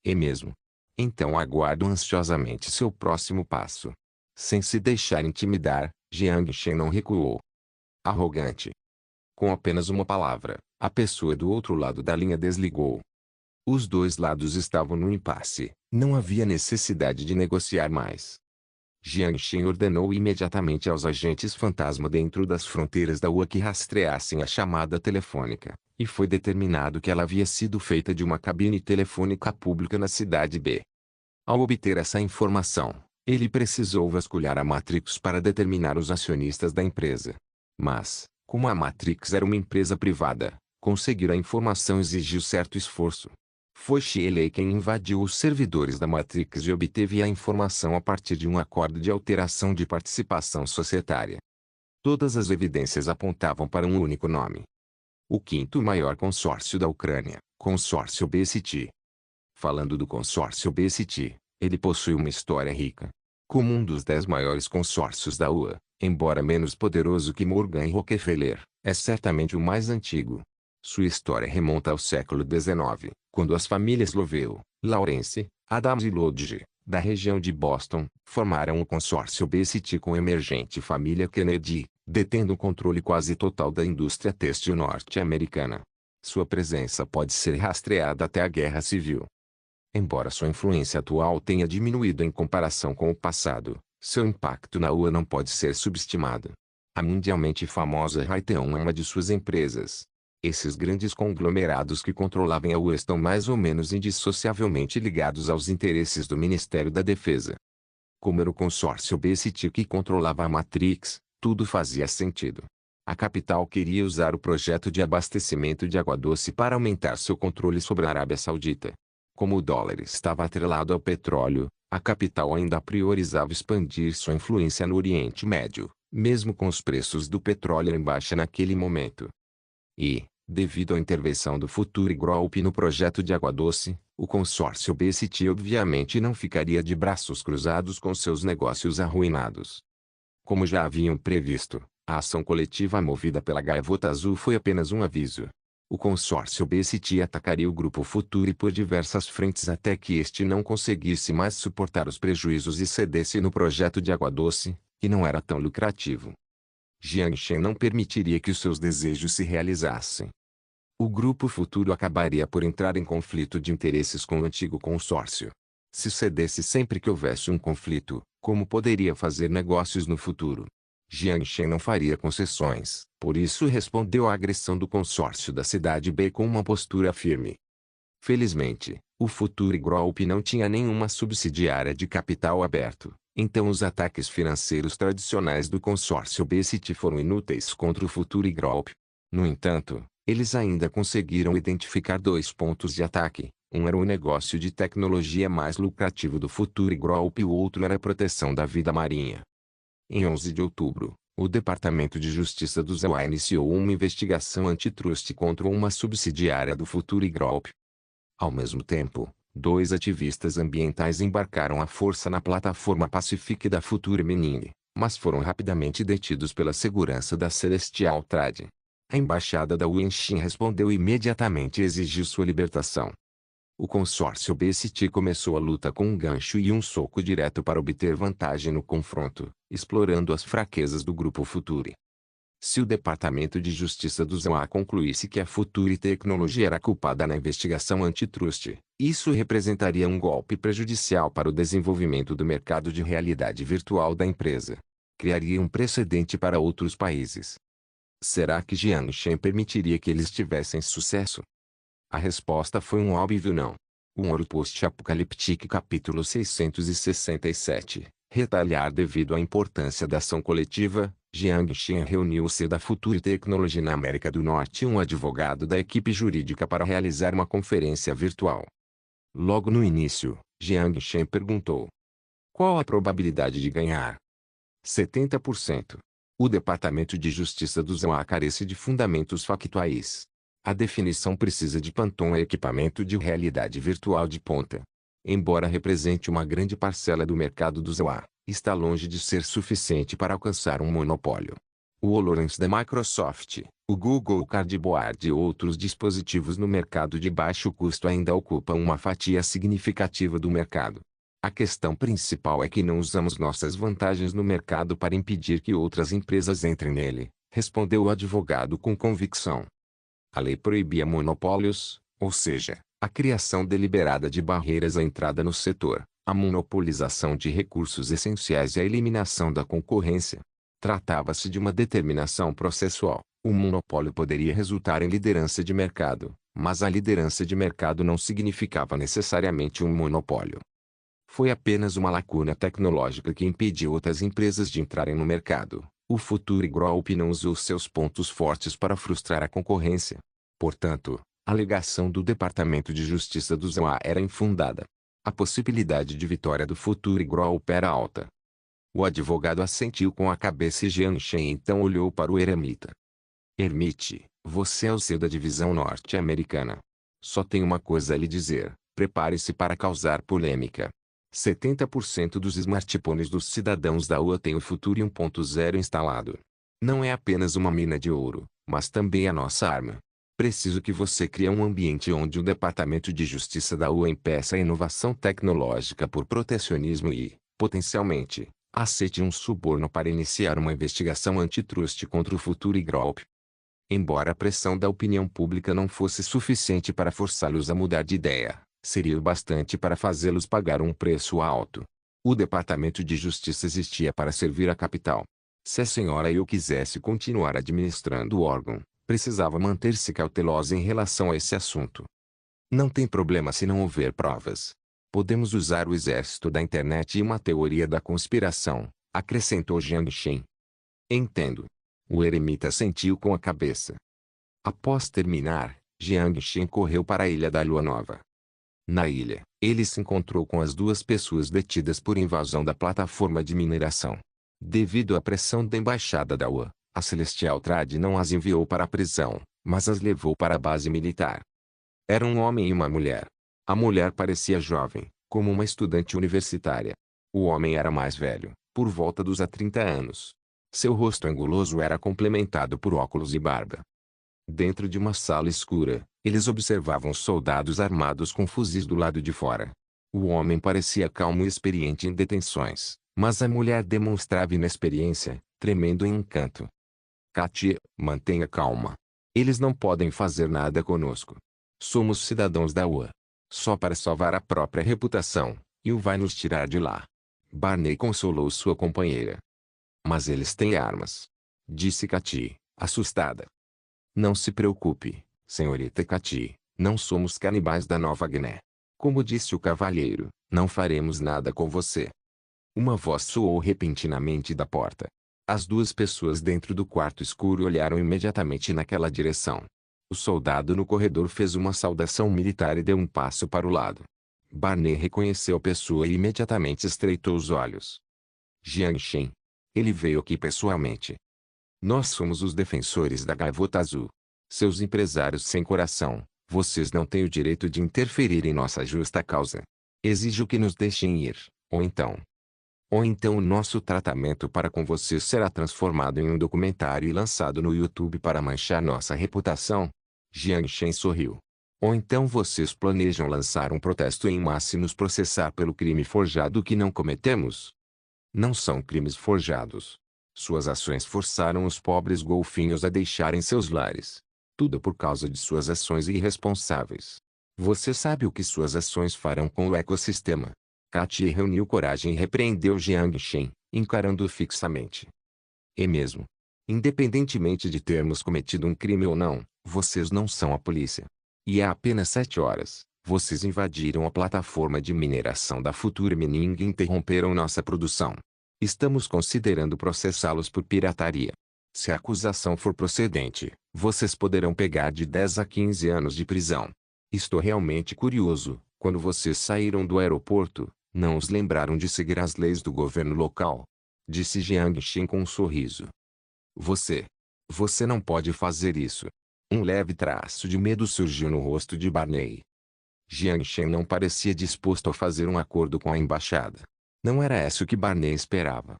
É mesmo? Então aguardo ansiosamente seu próximo passo." Sem se deixar intimidar, Jiang Shen não recuou. Arrogante. Com apenas uma palavra, a pessoa do outro lado da linha desligou. Os dois lados estavam no impasse, não havia necessidade de negociar mais. Jiang Shen ordenou imediatamente aos agentes fantasma dentro das fronteiras da UA que rastreassem a chamada telefônica, e foi determinado que ela havia sido feita de uma cabine telefônica pública na cidade B. Ao obter essa informação, Ele precisou vasculhar a Matrix para determinar os acionistas da empresa. Mas, como a Matrix era uma empresa privada, conseguir a informação exigiu certo esforço. Foi Shelley quem invadiu os servidores da Matrix e obteve a informação a partir de um acordo de alteração de participação societária. Todas as evidências apontavam para um único nome. O quinto maior consórcio da Ucrânia, Consórcio BST. Falando do consórcio BST, ele possui uma história rica. Como um dos 10 maiores consórcios da UA, embora menos poderoso que Morgan e Rockefeller, é certamente o mais antigo. Sua história remonta ao século XIX, quando as famílias Lovell, Lawrence, Adams e Lodge, da região de Boston, formaram o consórcio BST com a emergente família Kennedy, detendo o controle quase total da indústria têxtil norte-americana. Sua presença pode ser rastreada até a Guerra Civil. Embora sua influência atual tenha diminuído em comparação com o passado, seu impacto na UA não pode ser subestimado. A mundialmente famosa Raytheon é uma de suas empresas. Esses grandes conglomerados que controlavam a UA estão mais ou menos indissociavelmente ligados aos interesses do Ministério da Defesa. Como era o consórcio BST que controlava a Matrix, tudo fazia sentido. A capital queria usar o projeto de abastecimento de água doce para aumentar seu controle sobre a Arábia Saudita. Como o dólar estava atrelado ao petróleo, a capital ainda priorizava expandir sua influência no Oriente Médio, mesmo com os preços do petróleo em baixa naquele momento. E, devido à intervenção do Futuri Group no projeto de água doce, o consórcio BST obviamente não ficaria de braços cruzados com seus negócios arruinados. Como já haviam previsto, a ação coletiva movida pela Gaivota Azul foi apenas um aviso. O consórcio BST atacaria o grupo Futuri por diversas frentes até que este não conseguisse mais suportar os prejuízos e cedesse no projeto de água doce, que não era tão lucrativo. Jiangshen não permitiria que os seus desejos se realizassem. O grupo Futuro acabaria por entrar em conflito de interesses com o antigo consórcio. Se cedesse sempre que houvesse um conflito, como poderia fazer negócios no futuro? Jiangshen não faria concessões, por isso respondeu à agressão do consórcio da cidade B com uma postura firme. Felizmente, o Futuri Group não tinha nenhuma subsidiária de capital aberto, então os ataques financeiros tradicionais do consórcio BST foram inúteis contra o Futuri Group. No entanto, eles ainda conseguiram identificar 2 pontos de ataque. Um era o negócio de tecnologia mais lucrativo do Futuri Group e o outro era a proteção da vida marinha. Em 11 de outubro, o Departamento de Justiça do ZEUA iniciou uma investigação antitrust contra uma subsidiária do Futuri Group. Ao mesmo tempo, 2 ativistas ambientais embarcaram à força na plataforma Pacific da Futuri Mining, mas foram rapidamente detidos pela segurança da Celestial Trade. A embaixada da Wenshin respondeu imediatamente e exigiu sua libertação. O consórcio BST começou a luta com um gancho e um soco direto para obter vantagem no confronto, explorando as fraquezas do grupo Futuri. Se o Departamento de Justiça do ZEUA concluísse que a Futuri Tecnologia era culpada na investigação antitrust, isso representaria um golpe prejudicial para o desenvolvimento do mercado de realidade virtual da empresa. Criaria um precedente para outros países. Será que Jiangshen permitiria que eles tivessem sucesso? A resposta foi um óbvio não. Um ouro post-apocalíptico capítulo 667. Retalhar devido à importância da ação coletiva, Jiangshen reuniu-se da Futuri Technology na América do Norte e um advogado da equipe jurídica para realizar uma conferência virtual. Logo no início, Jiangshen perguntou: qual a probabilidade de ganhar? 70%. O Departamento de Justiça do ZEUA carece de fundamentos factuais. A definição precisa de Panton é equipamento de realidade virtual de ponta. Embora represente uma grande parcela do mercado do ZEUA, está longe de ser suficiente para alcançar um monopólio. O HoloLens da Microsoft, o Google Cardboard e outros dispositivos no mercado de baixo custo ainda ocupam uma fatia significativa do mercado. A questão principal é que não usamos nossas vantagens no mercado para impedir que outras empresas entrem nele, respondeu o advogado com convicção. A lei proibia monopólios, ou seja, a criação deliberada de barreiras à entrada no setor, a monopolização de recursos essenciais e a eliminação da concorrência. Tratava-se de uma determinação processual. O monopólio poderia resultar em liderança de mercado, mas a liderança de mercado não significava necessariamente um monopólio. Foi apenas uma lacuna tecnológica que impediu outras empresas de entrarem no mercado. O Future Group não usou seus pontos fortes para frustrar a concorrência. Portanto, a alegação do Departamento de Justiça do ZOA era infundada. A possibilidade de vitória do Future Group era alta. O advogado assentiu com a cabeça e Jiang Shen então olhou para o eremita. Ermite, você é o CEO da divisão norte-americana. Só tem uma coisa a lhe dizer, prepare-se para causar polêmica. 70% dos smartphones dos cidadãos da UA têm o Future 1.0 instalado. Não é apenas uma mina de ouro, mas também a nossa arma. Preciso que você crie um ambiente onde o Departamento de Justiça da UA impeça a inovação tecnológica por protecionismo e, potencialmente, aceite um suborno para iniciar uma investigação antitrust contra o Future Group. Embora a pressão da opinião pública não fosse suficiente para forçá-los a mudar de ideia, seria o bastante para fazê-los pagar um preço alto. O Departamento de Justiça existia para servir a capital. Se a senhora Eu quisesse continuar administrando o órgão, precisava manter-se cautelosa em relação a esse assunto. Não tem problema se não houver provas. Podemos usar o exército da internet e uma teoria da conspiração, acrescentou Jiang Shen. Entendo. O eremita assentiu com a cabeça. Após terminar, Jiang Shen correu para a ilha da Lua Nova. Na ilha, ele se encontrou com as duas pessoas detidas por invasão da plataforma de mineração. Devido à pressão da embaixada da UA, a Celestial Trade não as enviou para a prisão, mas as levou para a base militar. Era um homem e uma mulher. A mulher parecia jovem, como uma estudante universitária. O homem era mais velho, por volta dos 30 anos. Seu rosto anguloso era complementado por óculos e barba. Dentro de uma sala escura, eles observavam soldados armados com fuzis do lado de fora. O homem parecia calmo e experiente em detenções, mas a mulher demonstrava inexperiência, tremendo em encanto. Katia, mantenha calma. Eles não podem fazer nada conosco. Somos cidadãos da UA. Só para salvar a própria reputação, e o vai nos tirar de lá. Barney consolou sua companheira. Mas eles têm armas. Disse Katia, assustada. Não se preocupe, senhorita Katia, não somos canibais da Nova Guiné. Como disse o cavalheiro, não faremos nada com você. Uma voz soou repentinamente da porta. As duas pessoas dentro do quarto escuro olharam imediatamente naquela direção. O soldado no corredor fez uma saudação militar e deu um passo para o lado. Barney reconheceu a pessoa e imediatamente estreitou os olhos. Jiang Shen. Ele veio aqui pessoalmente. Nós somos os defensores da Gaivota Azul. Seus empresários sem coração, vocês não têm o direito de interferir em nossa justa causa. Exijo que nos deixem ir, ou então o nosso tratamento para com vocês será transformado em um documentário e lançado no YouTube para manchar nossa reputação. Jiang Shen sorriu. Ou então vocês planejam lançar um protesto em massa e nos processar pelo crime forjado que não cometemos? Não são crimes forjados. Suas ações forçaram os pobres golfinhos a deixarem seus lares. Tudo por causa de suas ações irresponsáveis. Você sabe o que suas ações farão com o ecossistema. Katia reuniu coragem e repreendeu Jiang Shen, encarando-o fixamente. É mesmo. Independentemente de termos cometido um crime ou não, vocês não são a polícia. E há apenas 7 horas, vocês invadiram a plataforma de mineração da Future Mining e interromperam nossa produção. Estamos considerando processá-los por pirataria. Se a acusação for procedente, vocês poderão pegar de 10 a 15 anos de prisão. Estou realmente curioso. Quando vocês saíram do aeroporto, não os lembraram de seguir as leis do governo local? Disse Jiang Shen com um sorriso. Você não pode fazer isso. Um leve traço de medo surgiu no rosto de Barney. Jiang Shen não parecia disposto a fazer um acordo com a embaixada. Não era isso que Barney esperava.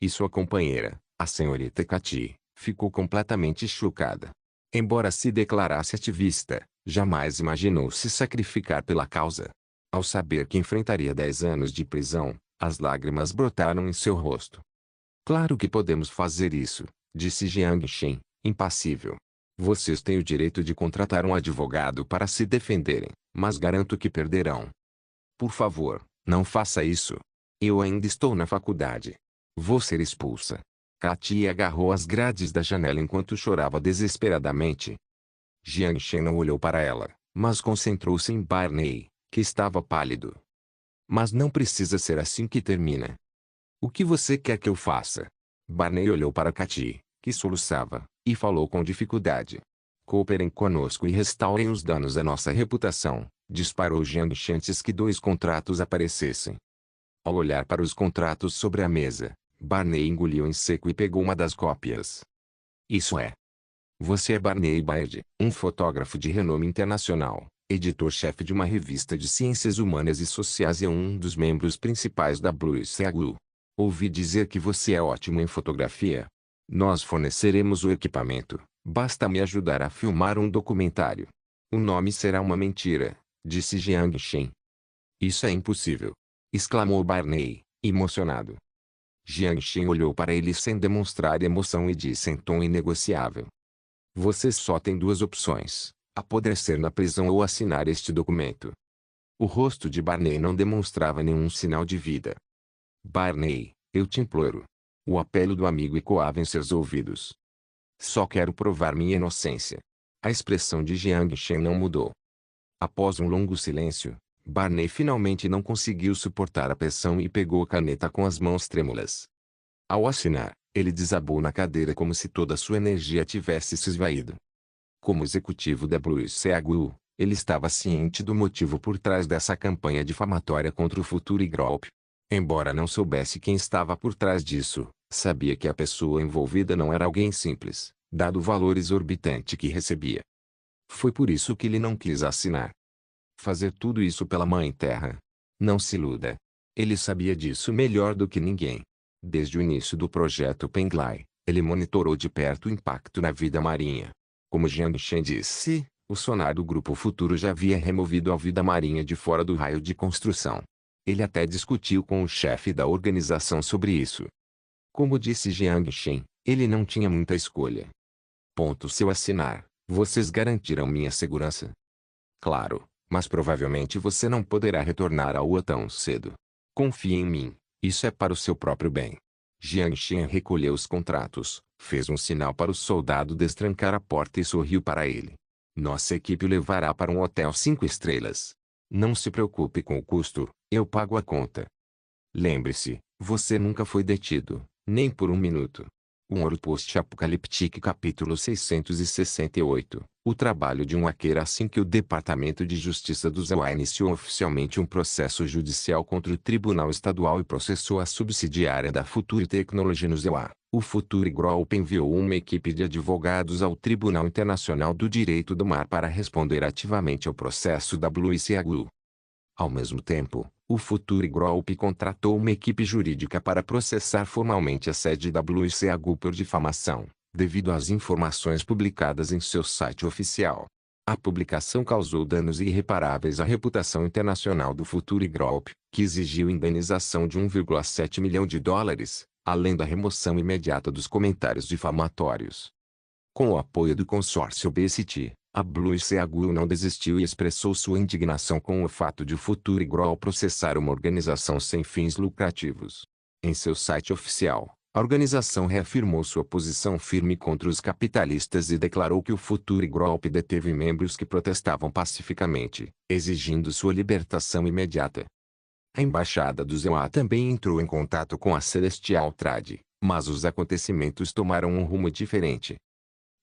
E sua companheira, a senhorita Katia, ficou completamente chocada. Embora se declarasse ativista, jamais imaginou se sacrificar pela causa. Ao saber que enfrentaria 10 anos de prisão, as lágrimas brotaram em seu rosto. Claro que podemos fazer isso, disse Jiang Shen, impassível. Vocês têm o direito de contratar um advogado para se defenderem, mas garanto que perderão. Por favor, não faça isso. Eu ainda estou na faculdade. Vou ser expulsa. Katia agarrou as grades da janela enquanto chorava desesperadamente. Jiang Shen não olhou para ela, mas concentrou-se em Barney, que estava pálido. Mas não precisa ser assim que termina. O que você quer que eu faça? Barney olhou para Katy, que soluçava, e falou com dificuldade. Cooperem conosco e restaurem os danos à nossa reputação, disparou Jiang Shan antes que 2 contratos aparecessem. Ao olhar para os contratos sobre a mesa, Barney engoliu em seco e pegou uma das cópias. Isso é. Você é Barney Baird, um fotógrafo de renome internacional, editor-chefe de uma revista de ciências humanas e sociais e um dos membros principais da Blue Seagull. Ouvi dizer que você é ótimo em fotografia. Nós forneceremos o equipamento, basta me ajudar a filmar um documentário. O nome será uma mentira, disse Jiang Shen. Isso é impossível! Exclamou Barney, emocionado. Jiang Shen olhou para ele sem demonstrar emoção e disse em tom inegociável. Você só tem 2 opções, apodrecer na prisão ou assinar este documento. O rosto de Barney não demonstrava nenhum sinal de vida. Barney, eu te imploro. O apelo do amigo ecoava em seus ouvidos. Só quero provar minha inocência. A expressão de Jiang Shen não mudou. Após um longo silêncio, Barney finalmente não conseguiu suportar a pressão e pegou a caneta com as mãos trêmulas. Ao assinar, ele desabou na cadeira como se toda sua energia tivesse se esvaído. Como executivo da Blue Seagull, ele estava ciente do motivo por trás dessa campanha difamatória contra o Futuri Group. Embora não soubesse quem estava por trás disso, sabia que a pessoa envolvida não era alguém simples, dado o valor exorbitante que recebia. Foi por isso que ele não quis assinar. Fazer tudo isso pela Mãe Terra. Não se iluda. Ele sabia disso melhor do que ninguém. Desde o início do projeto Penglai, ele monitorou de perto o impacto na vida marinha. Como Jiang Shen disse, o sonar do Grupo Futuro já havia removido a vida marinha de fora do raio de construção. Ele até discutiu com o chefe da organização sobre isso. Como disse Jiang Shen, ele não tinha muita escolha. Se eu assinar, vocês garantirão minha segurança? Claro, mas provavelmente você não poderá retornar à UA tão cedo. Confie em mim, isso é para o seu próprio bem. Jiang Shen recolheu os contratos, fez um sinal para o soldado destrancar a porta e sorriu para ele. Nossa equipe o levará para um hotel 5 estrelas. Não se preocupe com o custo, eu pago a conta. Lembre-se, você nunca foi detido, nem por um minuto. Um Ouro Post-Apocaliptique capítulo 668. O trabalho de um hacker. Assim que o Departamento de Justiça do ZEUA iniciou oficialmente um processo judicial contra o Tribunal Estadual e processou a subsidiária da Futuri Technology no ZEUA, o Futuri Group enviou uma equipe de advogados ao Tribunal Internacional do Direito do Mar para responder ativamente ao processo da Blue Seagull. Ao mesmo tempo, o Futuri Group contratou uma equipe jurídica para processar formalmente a sede da Blue Seagull por difamação, devido às informações publicadas em seu site oficial. A publicação causou danos irreparáveis à reputação internacional do Futuri Group, que exigiu indenização de 1,7 milhão de dólares, além da remoção imediata dos comentários difamatórios. Com o apoio do consórcio BCT, a Blue Seagull não desistiu e expressou sua indignação com o fato de o Futuri Group processar uma organização sem fins lucrativos. Em seu site oficial, a organização reafirmou sua posição firme contra os capitalistas e declarou que o Futuri Group deteve membros que protestavam pacificamente, exigindo sua libertação imediata. A embaixada do ZEUA também entrou em contato com a Celestial Trade, mas os acontecimentos tomaram um rumo diferente.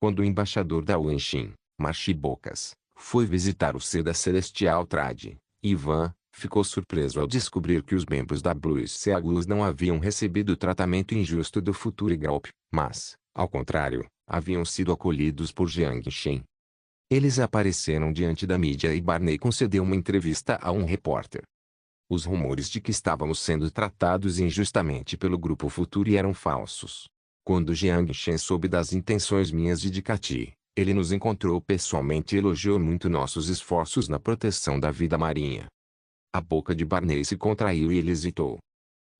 Quando o embaixador da Wenshin, Machibocas, foi visitar o C da Celestial Trade, Ivan, ficou surpreso ao descobrir que os membros da Blue Seagull não haviam recebido o tratamento injusto do Futuri Group, mas, ao contrário, haviam sido acolhidos por Jiang Shen. Eles apareceram diante da mídia e Barney concedeu uma entrevista a um repórter. Os rumores de que estávamos sendo tratados injustamente pelo Grupo Futuri eram falsos. Quando Jiang Shen soube das intenções minhas e de Katy, ele nos encontrou pessoalmente e elogiou muito nossos esforços na proteção da vida marinha. A boca de Barney se contraiu e ele hesitou.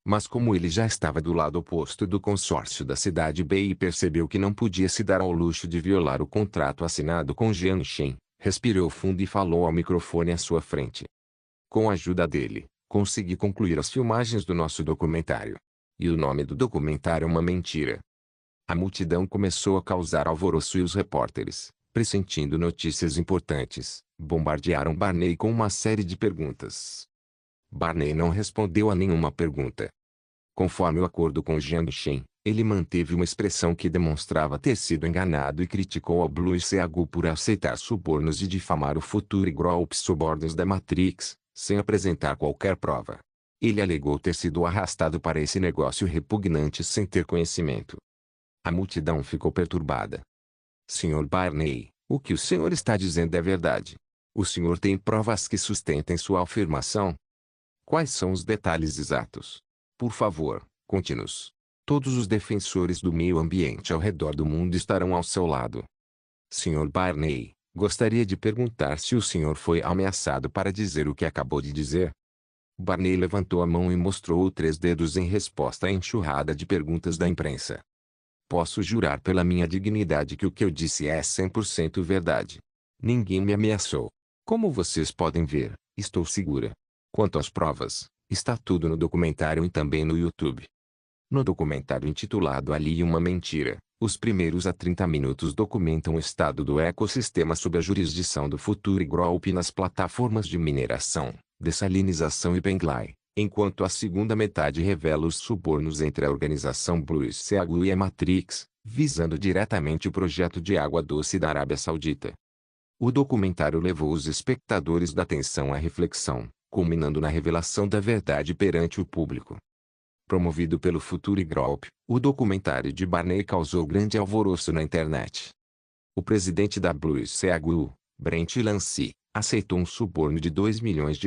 Mas como ele já estava do lado oposto do consórcio da Cidade B e percebeu que não podia se dar ao luxo de violar o contrato assinado com Jiang Shen, respirou fundo e falou ao microfone à sua frente. Com a ajuda dele, consegui concluir as filmagens do nosso documentário. E o nome do documentário é uma mentira. A multidão começou a causar alvoroço e os repórteres, pressentindo notícias importantes, bombardearam Barney com uma série de perguntas. Barney não respondeu a nenhuma pergunta. Conforme o acordo com Jiang Shen, ele manteve uma expressão que demonstrava ter sido enganado e criticou a Blue Seagull por aceitar subornos e difamar o Future Group subornos da Matrix, sem apresentar qualquer prova. Ele alegou ter sido arrastado para esse negócio repugnante sem ter conhecimento. A multidão ficou perturbada. Sr. Barney, o que o senhor está dizendo é verdade. O senhor tem provas que sustentem sua afirmação? Quais são os detalhes exatos? Por favor, conte-nos. Todos os defensores do meio ambiente ao redor do mundo estarão ao seu lado. Sr. Barney, gostaria de perguntar se o senhor foi ameaçado para dizer o que acabou de dizer. Barney levantou a mão e mostrou 3 dedos em resposta à enxurrada de perguntas da imprensa. Posso jurar pela minha dignidade que o que eu disse é 100% verdade. Ninguém me ameaçou. Como vocês podem ver, estou segura. Quanto às provas, está tudo no documentário e também no YouTube. No documentário intitulado Ali uma Mentira, os primeiros a 30 minutos documentam o estado do ecossistema sob a jurisdição do Future Group nas plataformas de mineração, dessalinização e Benglai, enquanto a segunda metade revela os subornos entre a organização Blue Seagull e a Matrix, visando diretamente o projeto de água doce da Arábia Saudita. O documentário levou os espectadores da atenção à reflexão, culminando na revelação da verdade perante o público. Promovido pelo Future Group, o documentário de Barney causou grande alvoroço na internet. O presidente da Blue Seagull, Brent Lance, aceitou um suborno de $2 milhões.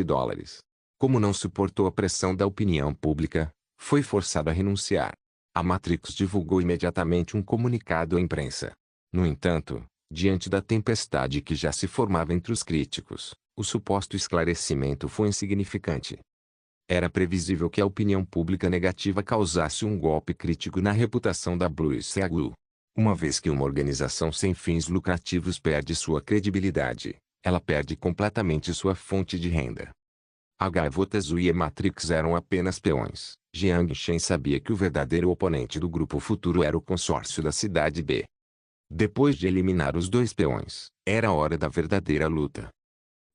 Como não suportou a pressão da opinião pública, foi forçado a renunciar. A Matrix divulgou imediatamente um comunicado à imprensa. No entanto, diante da tempestade que já se formava entre os críticos, o suposto esclarecimento foi insignificante. Era previsível que a opinião pública negativa causasse um golpe crítico na reputação da Blue Seagull. Uma vez que uma organização sem fins lucrativos perde sua credibilidade, ela perde completamente sua fonte de renda. A Gaivota Azul e a Matrix eram apenas peões. Jiang Shen sabia que o verdadeiro oponente do grupo futuro era o consórcio da Cidade B. Depois de eliminar os 2 peões, era hora da verdadeira luta.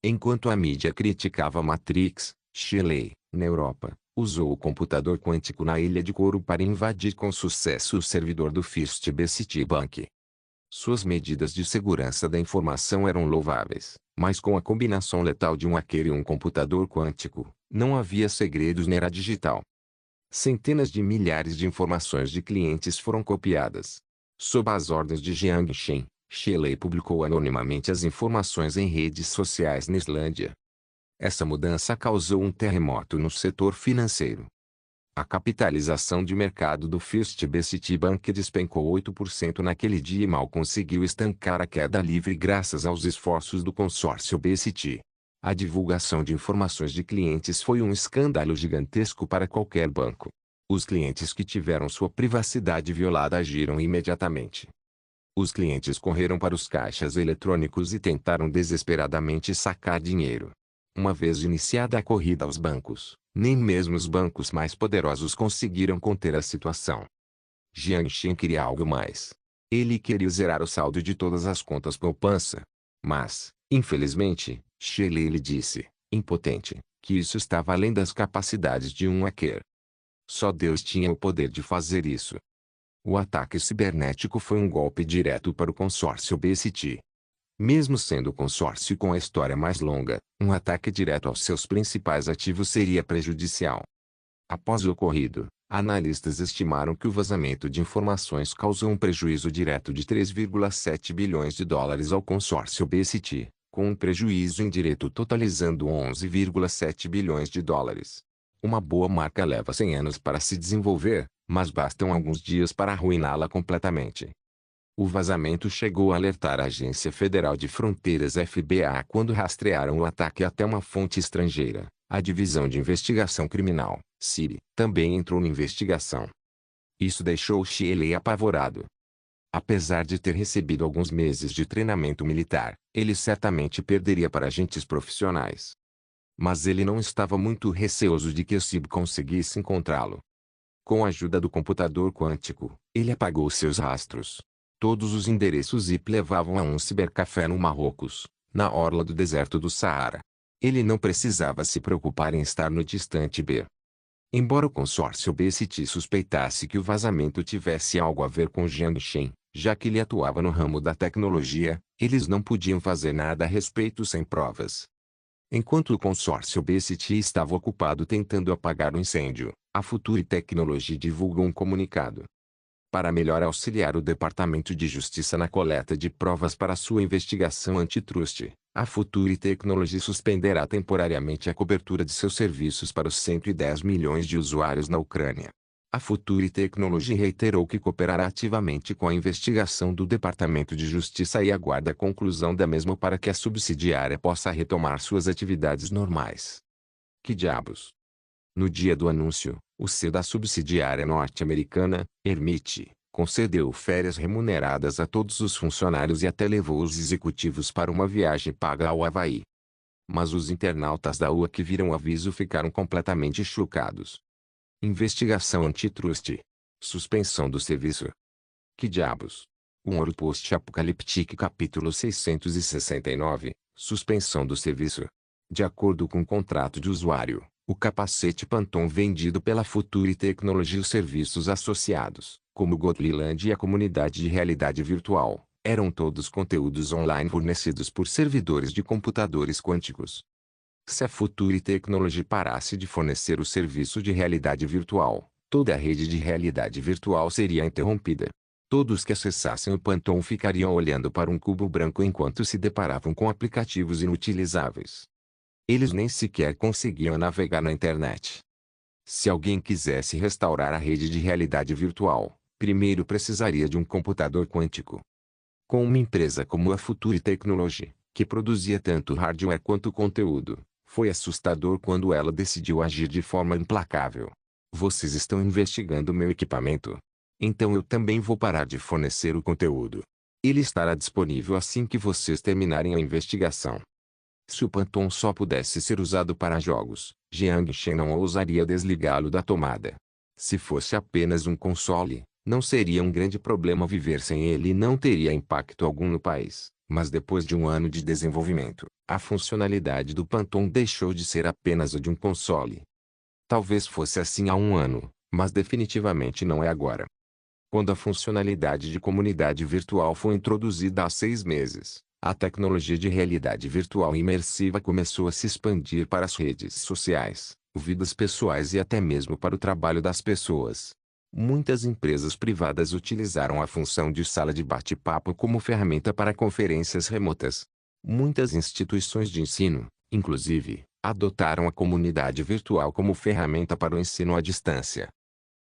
Enquanto a mídia criticava a Matrix, Shelley, na Europa, usou o computador quântico na Ilha de Couro para invadir com sucesso o servidor do First B Citibank. Suas medidas de segurança da informação eram louváveis, mas com a combinação letal de um hacker e um computador quântico, não havia segredos na era digital. Centenas de milhares de informações de clientes foram copiadas. Sob as ordens de Jiang Shen, Shelley publicou anonimamente as informações em redes sociais na Islândia. Essa mudança causou um terremoto no setor financeiro. A capitalização de mercado do First B Citibank despencou 8% naquele dia e mal conseguiu estancar a queda livre graças aos esforços do consórcio B-City. A divulgação de informações de clientes foi um escândalo gigantesco para qualquer banco. Os clientes que tiveram sua privacidade violada agiram imediatamente. Os clientes correram para os caixas eletrônicos e tentaram desesperadamente sacar dinheiro. Uma vez iniciada a corrida aos bancos, nem mesmo os bancos mais poderosos conseguiram conter a situação. Jiang Shen queria algo mais. Ele queria zerar o saldo de todas as contas poupança. Mas, infelizmente, Shelley lhe disse, impotente, que isso estava além das capacidades de um hacker. Só Deus tinha o poder de fazer isso. O ataque cibernético foi um golpe direto para o consórcio B-City. Mesmo sendo o consórcio com a história mais longa, um ataque direto aos seus principais ativos seria prejudicial. Após o ocorrido, analistas estimaram que o vazamento de informações causou um prejuízo direto de $3,7 bilhões ao consórcio B-City, com um prejuízo indireto totalizando $11,7 bilhões. Uma boa marca leva 100 anos para se desenvolver, mas bastam alguns dias para arruiná-la completamente. O vazamento chegou a alertar a Agência Federal de Fronteiras FBA quando rastrearam o ataque até uma fonte estrangeira. A Divisão de Investigação Criminal, CIB, também entrou na investigação. Isso deixou Shelley apavorado. Apesar de ter recebido alguns meses de treinamento militar, ele certamente perderia para agentes profissionais. Mas ele não estava muito receoso de que a CIB conseguisse encontrá-lo. Com a ajuda do computador quântico, ele apagou seus rastros. Todos os endereços IP levavam a um cibercafé no Marrocos, na orla do deserto do Saara. Ele não precisava se preocupar em estar no distante B. Embora o consórcio BCT suspeitasse que o vazamento tivesse algo a ver com Jiang Shen, já que ele atuava no ramo da tecnologia, eles não podiam fazer nada a respeito sem provas. Enquanto o consórcio BCT estava ocupado tentando apagar o incêndio, a Future Technology divulgou um comunicado. Para melhor auxiliar o Departamento de Justiça na coleta de provas para sua investigação antitrust, a Future Technology suspenderá temporariamente a cobertura de seus serviços para os 110 milhões de usuários na Ucrânia. A Future Technology reiterou que cooperará ativamente com a investigação do Departamento de Justiça e aguarda a conclusão da mesma para que a subsidiária possa retomar suas atividades normais. Que diabos? No dia do anúncio, o CEO da subsidiária norte-americana, Hermit, concedeu férias remuneradas a todos os funcionários e até levou os executivos para uma viagem paga ao Havaí. Mas os internautas da UA que viram o aviso ficaram completamente chocados. Investigação antitrust. Suspensão do serviço. Que diabos? Um ouro post-apocalíptico capítulo 669. Suspensão do serviço. De acordo com o contrato de usuário, o capacete Phantom vendido pela Future Technology e os serviços associados, como Gotland e a comunidade de realidade virtual, eram todos conteúdos online fornecidos por servidores de computadores quânticos. Se a Future Technology parasse de fornecer o serviço de realidade virtual, toda a rede de realidade virtual seria interrompida. Todos que acessassem o Phantom ficariam olhando para um cubo branco enquanto se deparavam com aplicativos inutilizáveis. Eles nem sequer conseguiam navegar na internet. Se alguém quisesse restaurar a rede de realidade virtual, primeiro precisaria de um computador quântico. Com uma empresa como a Future Technology, que produzia tanto hardware quanto conteúdo, foi assustador quando ela decidiu agir de forma implacável. Vocês estão investigando meu equipamento? Então eu também vou parar de fornecer o conteúdo. Ele estará disponível assim que vocês terminarem a investigação. Se o Phantom só pudesse ser usado para jogos, Jiang Shen não ousaria desligá-lo da tomada. Se fosse apenas um console, não seria um grande problema viver sem ele e não teria impacto algum no país. Mas depois de um ano de desenvolvimento, a funcionalidade do Phantom deixou de ser apenas a de um console. Talvez fosse assim há um ano, mas definitivamente não é agora. Quando a funcionalidade de comunidade virtual foi introduzida há 6 meses, a tecnologia de realidade virtual imersiva começou a se expandir para as redes sociais, vidas pessoais e até mesmo para o trabalho das pessoas. Muitas empresas privadas utilizaram a função de sala de bate-papo como ferramenta para conferências remotas. Muitas instituições de ensino, inclusive, adotaram a comunidade virtual como ferramenta para o ensino à distância.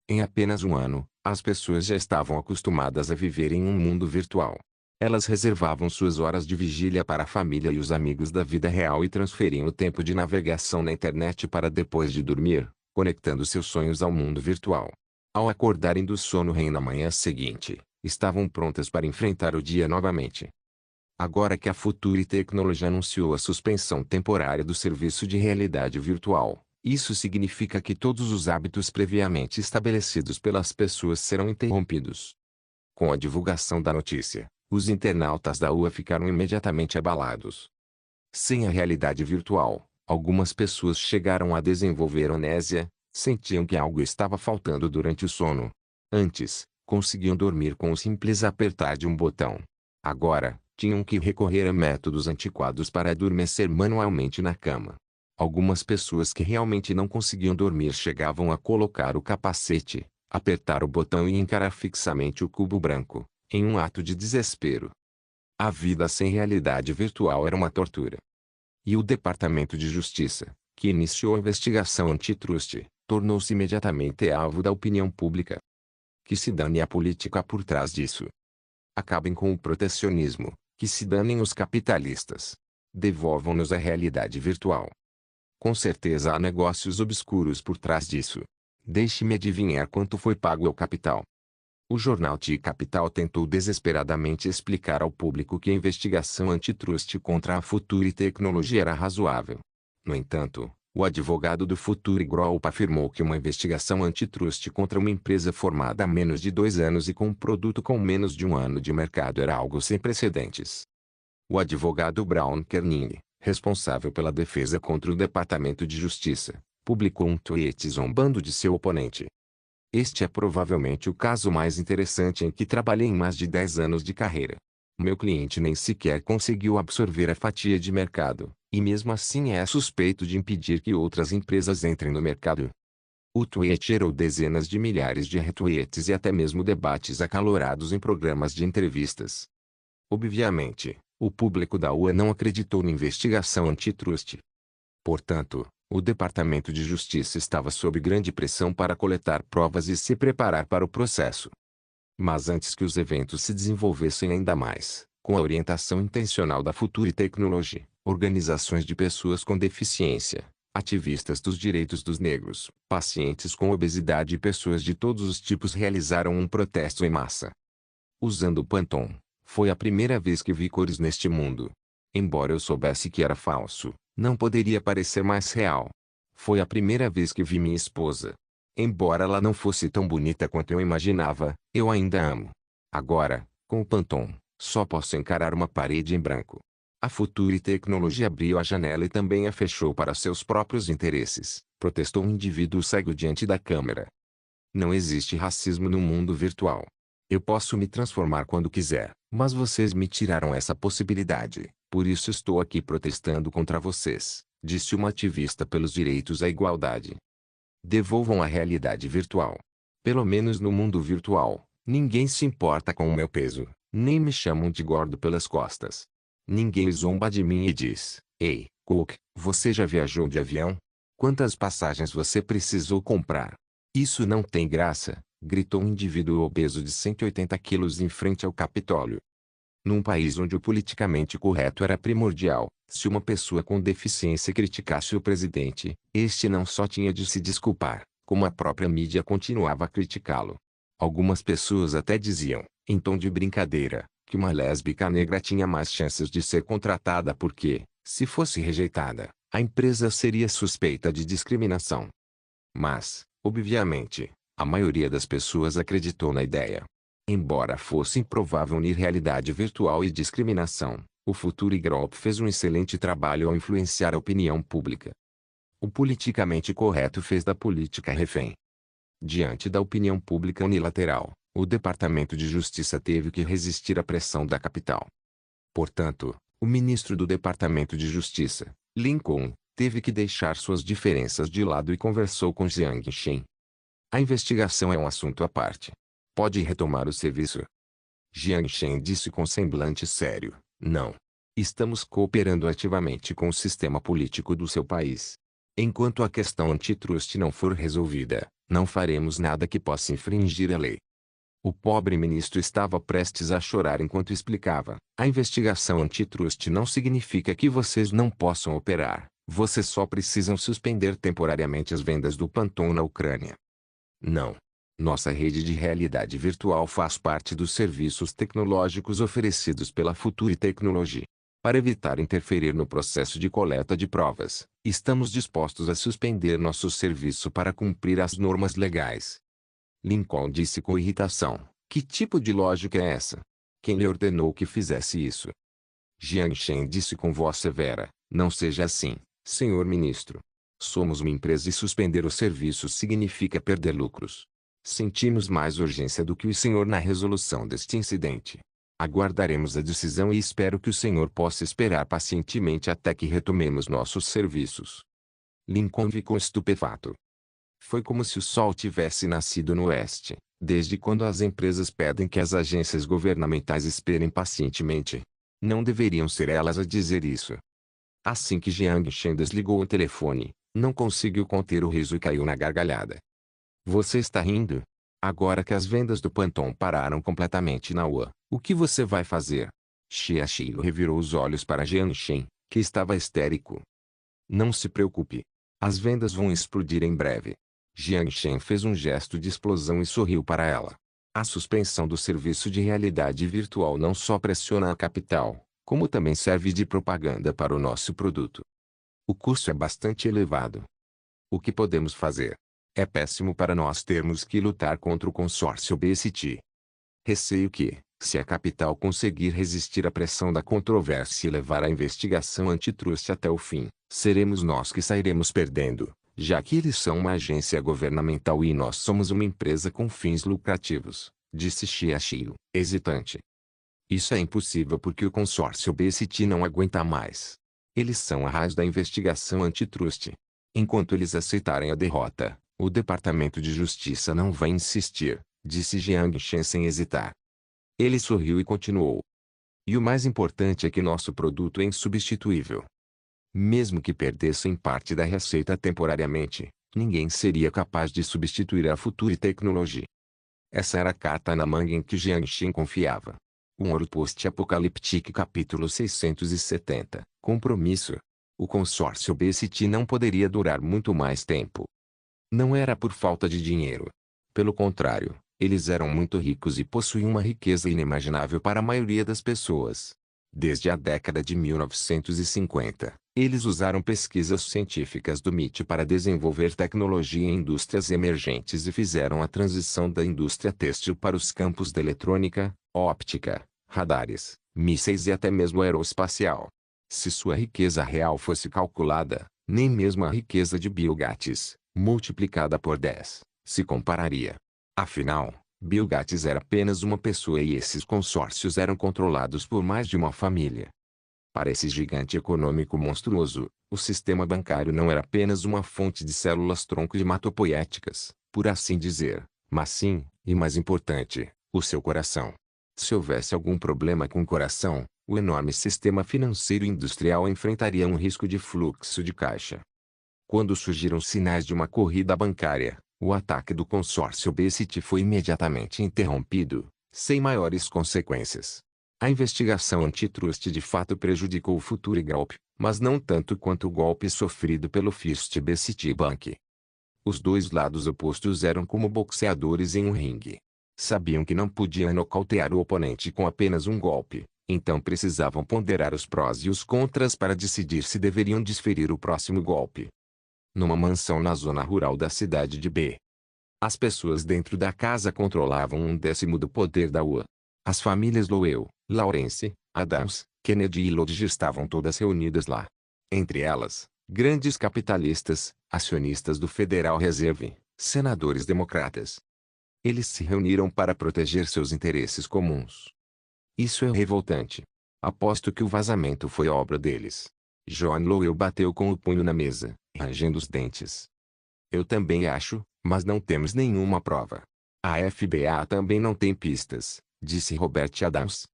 Em apenas um ano, as pessoas já estavam acostumadas a viver em um mundo virtual. Elas reservavam suas horas de vigília para a família e os amigos da vida real e transferiam o tempo de navegação na internet para depois de dormir, conectando seus sonhos ao mundo virtual. Ao acordarem do sono REM na manhã seguinte, estavam prontas para enfrentar o dia novamente. Agora que a Future Technology anunciou a suspensão temporária do serviço de realidade virtual, isso significa que todos os hábitos previamente estabelecidos pelas pessoas serão interrompidos. Com a divulgação da notícia, os internautas da UA ficaram imediatamente abalados. Sem a realidade virtual, algumas pessoas chegaram a desenvolver amnésia, sentiam que algo estava faltando durante o sono. Antes, conseguiam dormir com o simples apertar de um botão. Agora, tinham que recorrer a métodos antiquados para adormecer manualmente na cama. Algumas pessoas que realmente não conseguiam dormir chegavam a colocar o capacete, apertar o botão e encarar fixamente o cubo branco, em um ato de desespero. A vida sem realidade virtual era uma tortura. E o Departamento de Justiça, que iniciou a investigação antitrust, tornou-se imediatamente alvo da opinião pública. Que se dane a política por trás disso. Acabem com o protecionismo, que se danem os capitalistas. Devolvam-nos a realidade virtual. Com certeza há negócios obscuros por trás disso. Deixe-me adivinhar quanto foi pago ao capital. O jornal TI Capital tentou desesperadamente explicar ao público que a investigação antitrust contra a Future Technology era razoável. No entanto, o advogado do Future Group afirmou que uma investigação antitrust contra uma empresa formada há menos de 2 anos e com um produto com menos de 1 ano de mercado era algo sem precedentes. O advogado Brown Kerning, responsável pela defesa contra o Departamento de Justiça, publicou um tweet zombando de seu oponente. Este é provavelmente o caso mais interessante em que trabalhei em mais de 10 anos de carreira. Meu cliente nem sequer conseguiu absorver a fatia de mercado, e mesmo assim é suspeito de impedir que outras empresas entrem no mercado. O tweet gerou dezenas de milhares de retweets e até mesmo debates acalorados em programas de entrevistas. Obviamente, o público da UE não acreditou na investigação antitrust. Portanto, o Departamento de Justiça estava sob grande pressão para coletar provas e se preparar para o processo. Mas antes que os eventos se desenvolvessem ainda mais, com a orientação intencional da Future Technology, organizações de pessoas com deficiência, ativistas dos direitos dos negros, pacientes com obesidade e pessoas de todos os tipos realizaram um protesto em massa. Usando o Pantone, foi a primeira vez que vi cores neste mundo. Embora eu soubesse que era falso, não poderia parecer mais real. Foi a primeira vez que vi minha esposa. Embora ela não fosse tão bonita quanto eu imaginava, eu ainda amo. Agora, com o Pantone, só posso encarar uma parede em branco. A Future Technology abriu a janela e também a fechou para seus próprios interesses, protestou um indivíduo cego diante da câmera. Não existe racismo no mundo virtual. Eu posso me transformar quando quiser, mas vocês me tiraram essa possibilidade, por isso estou aqui protestando contra vocês, disse uma ativista pelos direitos à igualdade. Devolvam a realidade virtual. Pelo menos no mundo virtual, ninguém se importa com o meu peso, nem me chamam de gordo pelas costas. Ninguém zomba de mim e diz, ei, Cook, você já viajou de avião? Quantas passagens você precisou comprar? Isso não tem graça, gritou um indivíduo obeso de 180 quilos em frente ao Capitólio. Num país onde o politicamente correto era primordial, se uma pessoa com deficiência criticasse o presidente, este não só tinha de se desculpar, como a própria mídia continuava a criticá-lo. Algumas pessoas até diziam, em tom de brincadeira, que uma lésbica negra tinha mais chances de ser contratada porque, se fosse rejeitada, a empresa seria suspeita de discriminação. Mas, obviamente, a maioria das pessoas acreditou na ideia. Embora fosse improvável unir realidade virtual e discriminação, o Future Group fez um excelente trabalho ao influenciar a opinião pública. O politicamente correto fez da política refém. Diante da opinião pública unilateral, o Departamento de Justiça teve que resistir à pressão da capital. Portanto, o ministro do Departamento de Justiça, Lincoln, teve que deixar suas diferenças de lado e conversou com Jiang Shen. A investigação é um assunto à parte. Pode retomar o serviço? Jiang Shen disse com semblante sério, não. Estamos cooperando ativamente com o sistema político do seu país. Enquanto a questão antitrust não for resolvida, não faremos nada que possa infringir a lei. O pobre ministro estava prestes a chorar enquanto explicava. A investigação antitrust não significa que vocês não possam operar. Vocês só precisam suspender temporariamente as vendas do Pantone na Ucrânia. Não. Nossa rede de realidade virtual faz parte dos serviços tecnológicos oferecidos pela Future Technology. Para evitar interferir no processo de coleta de provas, estamos dispostos a suspender nosso serviço para cumprir as normas legais. Lincoln disse com irritação, que tipo de lógica é essa? Quem lhe ordenou que fizesse isso? Jiang Shen disse com voz severa, não seja assim, senhor ministro. Somos uma empresa e suspender o serviço significa perder lucros. Sentimos mais urgência do que o senhor na resolução deste incidente. Aguardaremos a decisão e espero que o senhor possa esperar pacientemente até que retomemos nossos serviços. Lincoln ficou estupefato. Foi como se o sol tivesse nascido no oeste, desde quando as empresas pedem que as agências governamentais esperem pacientemente. Não deveriam ser elas a dizer isso. Assim que Jiang Shen desligou o telefone, não conseguiu conter o riso e caiu na gargalhada. Você está rindo? Agora que as vendas do Pantone pararam completamente na UA, o que você vai fazer? Xia Xilu revirou os olhos para Jiang Shen, que estava histérico. Não se preocupe. As vendas vão explodir em breve. Jiang Shen fez um gesto de explosão e sorriu para ela. A suspensão do serviço de realidade virtual não só pressiona a capital, como também serve de propaganda para o nosso produto. O custo é bastante elevado. O que podemos fazer? É péssimo para nós termos que lutar contra o consórcio BST. Receio que, Se a capital conseguir resistir à pressão da controvérsia e levar a investigação antitrust até o fim, seremos nós que sairemos perdendo, já que eles são uma agência governamental e nós somos uma empresa com fins lucrativos, disse Xiaoxiu, hesitante. Isso é impossível porque o consórcio BCT não aguenta mais. Eles são a raiz da investigação antitrust. Enquanto eles aceitarem a derrota, o Departamento de Justiça não vai insistir, disse Jiang Shen sem hesitar. Ele sorriu e continuou. E o mais importante é que nosso produto é insubstituível. Mesmo que perdessem parte da receita temporariamente, ninguém seria capaz de substituir a Future Technology. Essa era a carta na manga em que Jiang Shen confiava. Um Ouro Post-Apocaliptic capítulo 670, Compromisso. O consórcio BCT não poderia durar muito mais tempo. Não era por falta de dinheiro. Pelo contrário, eles eram muito ricos e possuíam uma riqueza inimaginável para a maioria das pessoas. Desde a década de 1950, eles usaram pesquisas científicas do MIT para desenvolver tecnologia em indústrias emergentes e fizeram a transição da indústria têxtil para os campos da eletrônica, óptica, radares, mísseis e até mesmo aeroespacial. Se sua riqueza real fosse calculada, nem mesmo a riqueza de Bill Gates, multiplicada por 10, se compararia. Afinal, Bill Gates era apenas uma pessoa e esses consórcios eram controlados por mais de uma família. Para esse gigante econômico monstruoso, o sistema bancário não era apenas uma fonte de células-tronco hematopoéticas, por assim dizer, mas sim, e mais importante, o seu coração. Se houvesse algum problema com o coração, o enorme sistema financeiro industrial enfrentaria um risco de fluxo de caixa. Quando surgiram sinais de uma corrida bancária, o ataque do consórcio BCT foi imediatamente interrompido, sem maiores consequências. A investigação antitrust de fato prejudicou o Future Group, mas não tanto quanto o golpe sofrido pelo First BCT Bank. Os dois lados opostos eram como boxeadores em um ringue. Sabiam que não podiam nocautear o oponente com apenas um golpe, então precisavam ponderar os prós e os contras para decidir se deveriam desferir o próximo golpe. Numa mansão na zona rural da cidade de B. As pessoas dentro da casa controlavam 1/10 do poder da UA. As famílias Lowell, Lawrence, Adams, Kennedy e Lodge estavam todas reunidas lá. Entre elas, grandes capitalistas, acionistas do Federal Reserve, senadores democratas. Eles se reuniram para proteger seus interesses comuns. Isso é revoltante. Aposto que o vazamento foi obra deles. John Lowell bateu com o punho na mesa, rangendo os dentes. Eu também acho, mas não temos nenhuma prova. A FBA também não tem pistas, disse Robert Adams.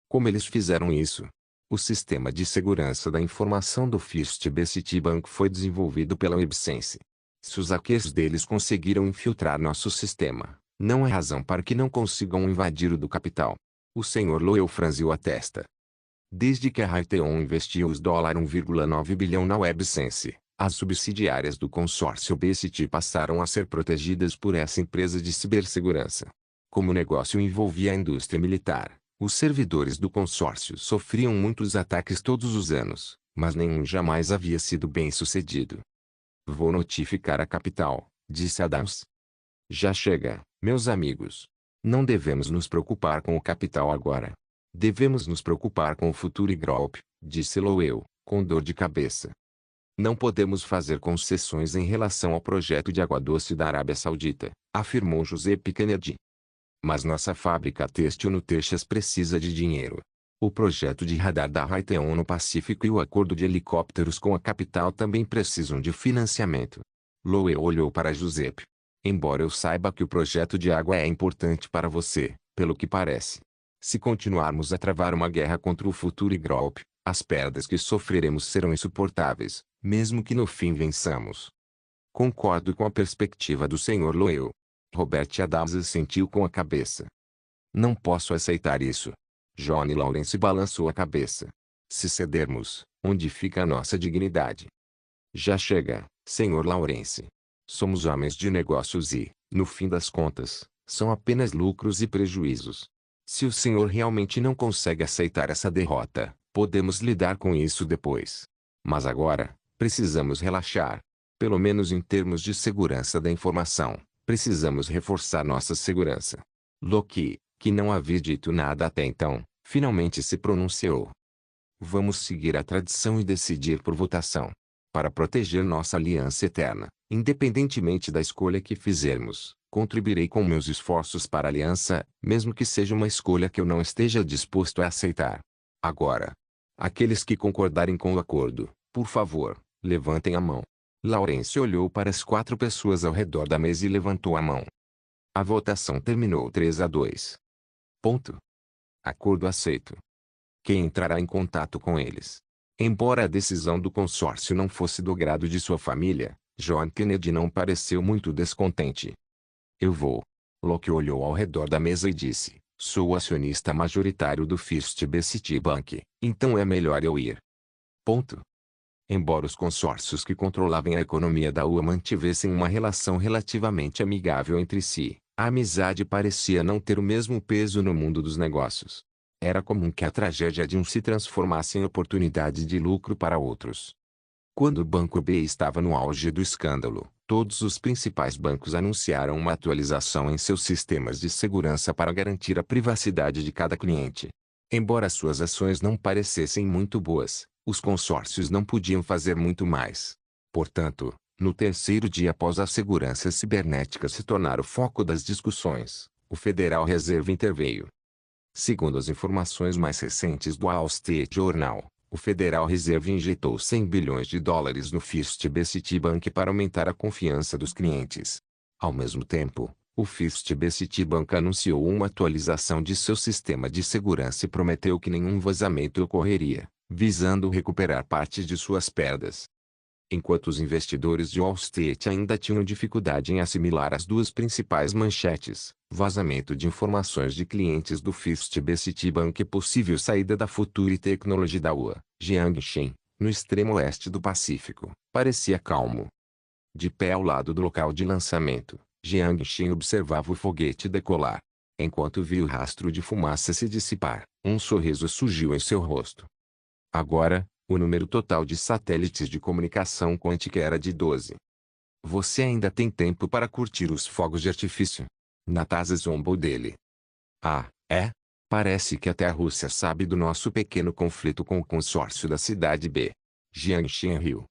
Como eles fizeram isso? O sistema de segurança da informação do First BCT Bank foi desenvolvido pela WebSense. Se os hackers deles conseguiram infiltrar nosso sistema, não há razão para que não consigam invadir o do capital. O Sr. Lowell franziu a testa. Desde que a Raytheon investiu os $1,9 bilhão na WebSense, as subsidiárias do consórcio BCT passaram a ser protegidas por essa empresa de cibersegurança. Como o negócio envolvia a indústria militar, os servidores do consórcio sofriam muitos ataques todos os anos, mas nenhum jamais havia sido bem sucedido. Vou notificar a capital, disse Adams. Já chega, meus amigos. Não devemos nos preocupar com o capital agora. Devemos nos preocupar com o Future Group, disse Lowell, com dor de cabeça. Não podemos fazer concessões em relação ao projeto de água doce da Arábia Saudita, afirmou José P. Kennedy. Mas nossa fábrica têxtil no Texas precisa de dinheiro. O projeto de radar da Raytheon no Pacífico e o acordo de helicópteros com a capital também precisam de financiamento. Lowell olhou para Giuseppe. Embora eu saiba que o projeto de água é importante para você, pelo que parece. Se continuarmos a travar uma guerra contra o Future Group, as perdas que sofreremos serão insuportáveis, mesmo que no fim vençamos. Concordo com a perspectiva do Sr. Lowell. Robert Adams assentiu com a cabeça. Não posso aceitar isso. John Lawrence balançou a cabeça. Se cedermos, onde fica a nossa dignidade? Já chega, Sr. Lawrence. Somos homens de negócios e, no fim das contas, são apenas lucros e prejuízos. Se o senhor realmente não consegue aceitar essa derrota, podemos lidar com isso depois. Mas agora, precisamos relaxar. Pelo menos em termos de segurança da informação, precisamos reforçar nossa segurança. Loki, que não havia dito nada até então, finalmente se pronunciou. Vamos seguir a tradição e decidir por votação. Para proteger nossa aliança eterna, independentemente da escolha que fizermos, contribuirei com meus esforços para a aliança, mesmo que seja uma escolha que eu não esteja disposto a aceitar. Agora, aqueles que concordarem com o acordo, por favor, levantem a mão. Lawrence olhou para as 4 pessoas ao redor da mesa e levantou a mão. A votação terminou 3-2. Ponto. Acordo aceito. Quem entrará em contato com eles? Embora a decisão do consórcio não fosse do grado de sua família, John Kennedy não pareceu muito descontente. Eu vou. Locke olhou ao redor da mesa e disse, sou o acionista majoritário do First B Citibank, então é melhor eu ir. Ponto. Embora os consórcios que controlavam a economia da UA mantivessem uma relação relativamente amigável entre si, a amizade parecia não ter o mesmo peso no mundo dos negócios. Era comum que a tragédia de um se transformasse em oportunidade de lucro para outros. Quando o Banco B estava no auge do escândalo, todos os principais bancos anunciaram uma atualização em seus sistemas de segurança para garantir a privacidade de cada cliente. Embora suas ações não parecessem muito boas, os consórcios não podiam fazer muito mais. Portanto, no terceiro dia após a segurança cibernética se tornar o foco das discussões, o Federal Reserve interveio. Segundo as informações mais recentes do Wall Street Journal, o Federal Reserve injetou 100 bilhões de dólares no First B Citibank para aumentar a confiança dos clientes. Ao mesmo tempo, o First B Citibank anunciou uma atualização de seu sistema de segurança e prometeu que nenhum vazamento ocorreria, visando recuperar parte de suas perdas. Enquanto os investidores de Wall Street ainda tinham dificuldade em assimilar as 2 principais manchetes, vazamento de informações de clientes do First B Citibank e possível saída da Future Technology da UA, Jiangxin, no extremo oeste do Pacífico, parecia calmo. De pé ao lado do local de lançamento, Jiangxin observava o foguete decolar. Enquanto viu o rastro de fumaça se dissipar, um sorriso surgiu em seu rosto. Agora, o número total de satélites de comunicação quântica era de 12. Você ainda tem tempo para curtir os fogos de artifício. Natasha zombou dele. Ah, é? Parece que até a Rússia sabe do nosso pequeno conflito com o consórcio da cidade B. Jiangxin riu.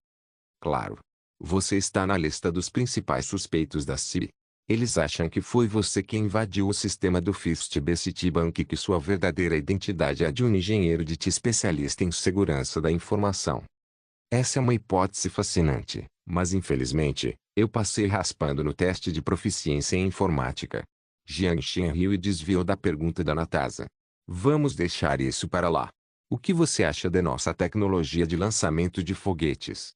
Claro. Você está na lista dos principais suspeitos da CIA. Eles acham que foi você quem invadiu o sistema do First B Citibank e que sua verdadeira identidade é a de um engenheiro de TI especialista em segurança da informação. Essa é uma hipótese fascinante, mas infelizmente, eu passei raspando no teste de proficiência em informática. Jiangxin riu e desviou da pergunta da Natasha. Vamos deixar isso para lá. O que você acha de nossa tecnologia de lançamento de foguetes?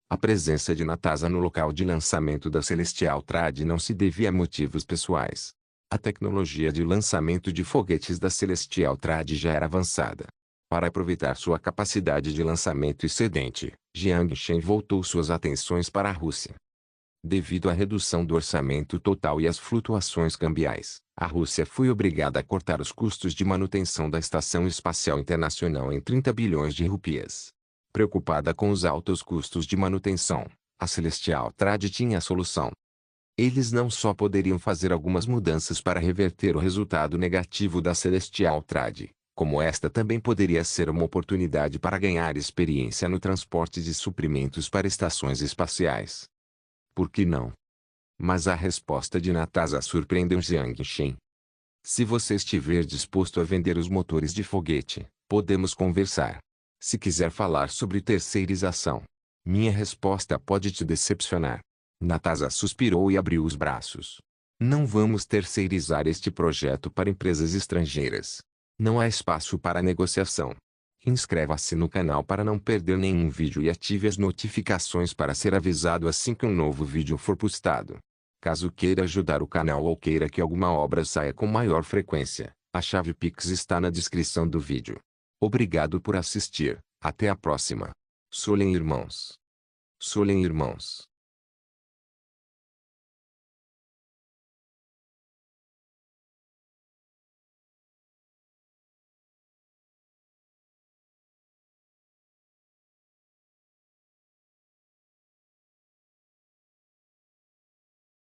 A presença de Natasha no local de lançamento da Celestial Trade não se devia a motivos pessoais. A tecnologia de lançamento de foguetes da Celestial Trade já era avançada. Para aproveitar sua capacidade de lançamento excedente, Jiangxin voltou suas atenções para a Rússia. Devido à redução do orçamento total e às flutuações cambiais, a Rússia foi obrigada a cortar os custos de manutenção da Estação Espacial Internacional em 30 bilhões de rupias. Preocupada com os altos custos de manutenção, a Celestial Trade tinha a solução. Eles não só poderiam fazer algumas mudanças para reverter o resultado negativo da Celestial Trade, como esta também poderia ser uma oportunidade para ganhar experiência no transporte de suprimentos para estações espaciais. Por que não? Mas a resposta de Natasha surpreendeu Jiangxin. Se você estiver disposto a vender os motores de foguete, podemos conversar. Se quiser falar sobre terceirização, minha resposta pode te decepcionar. Natasha suspirou e abriu os braços. Não vamos terceirizar este projeto para empresas estrangeiras. Não há espaço para negociação. Inscreva-se no canal para não perder nenhum vídeo e ative as notificações para ser avisado assim que um novo vídeo for postado. Caso queira ajudar o canal ou queira que alguma obra saia com maior frequência, a chave Pix está na descrição do vídeo. Obrigado por assistir. Até a próxima. Solen Irmãos. Solen Irmãos.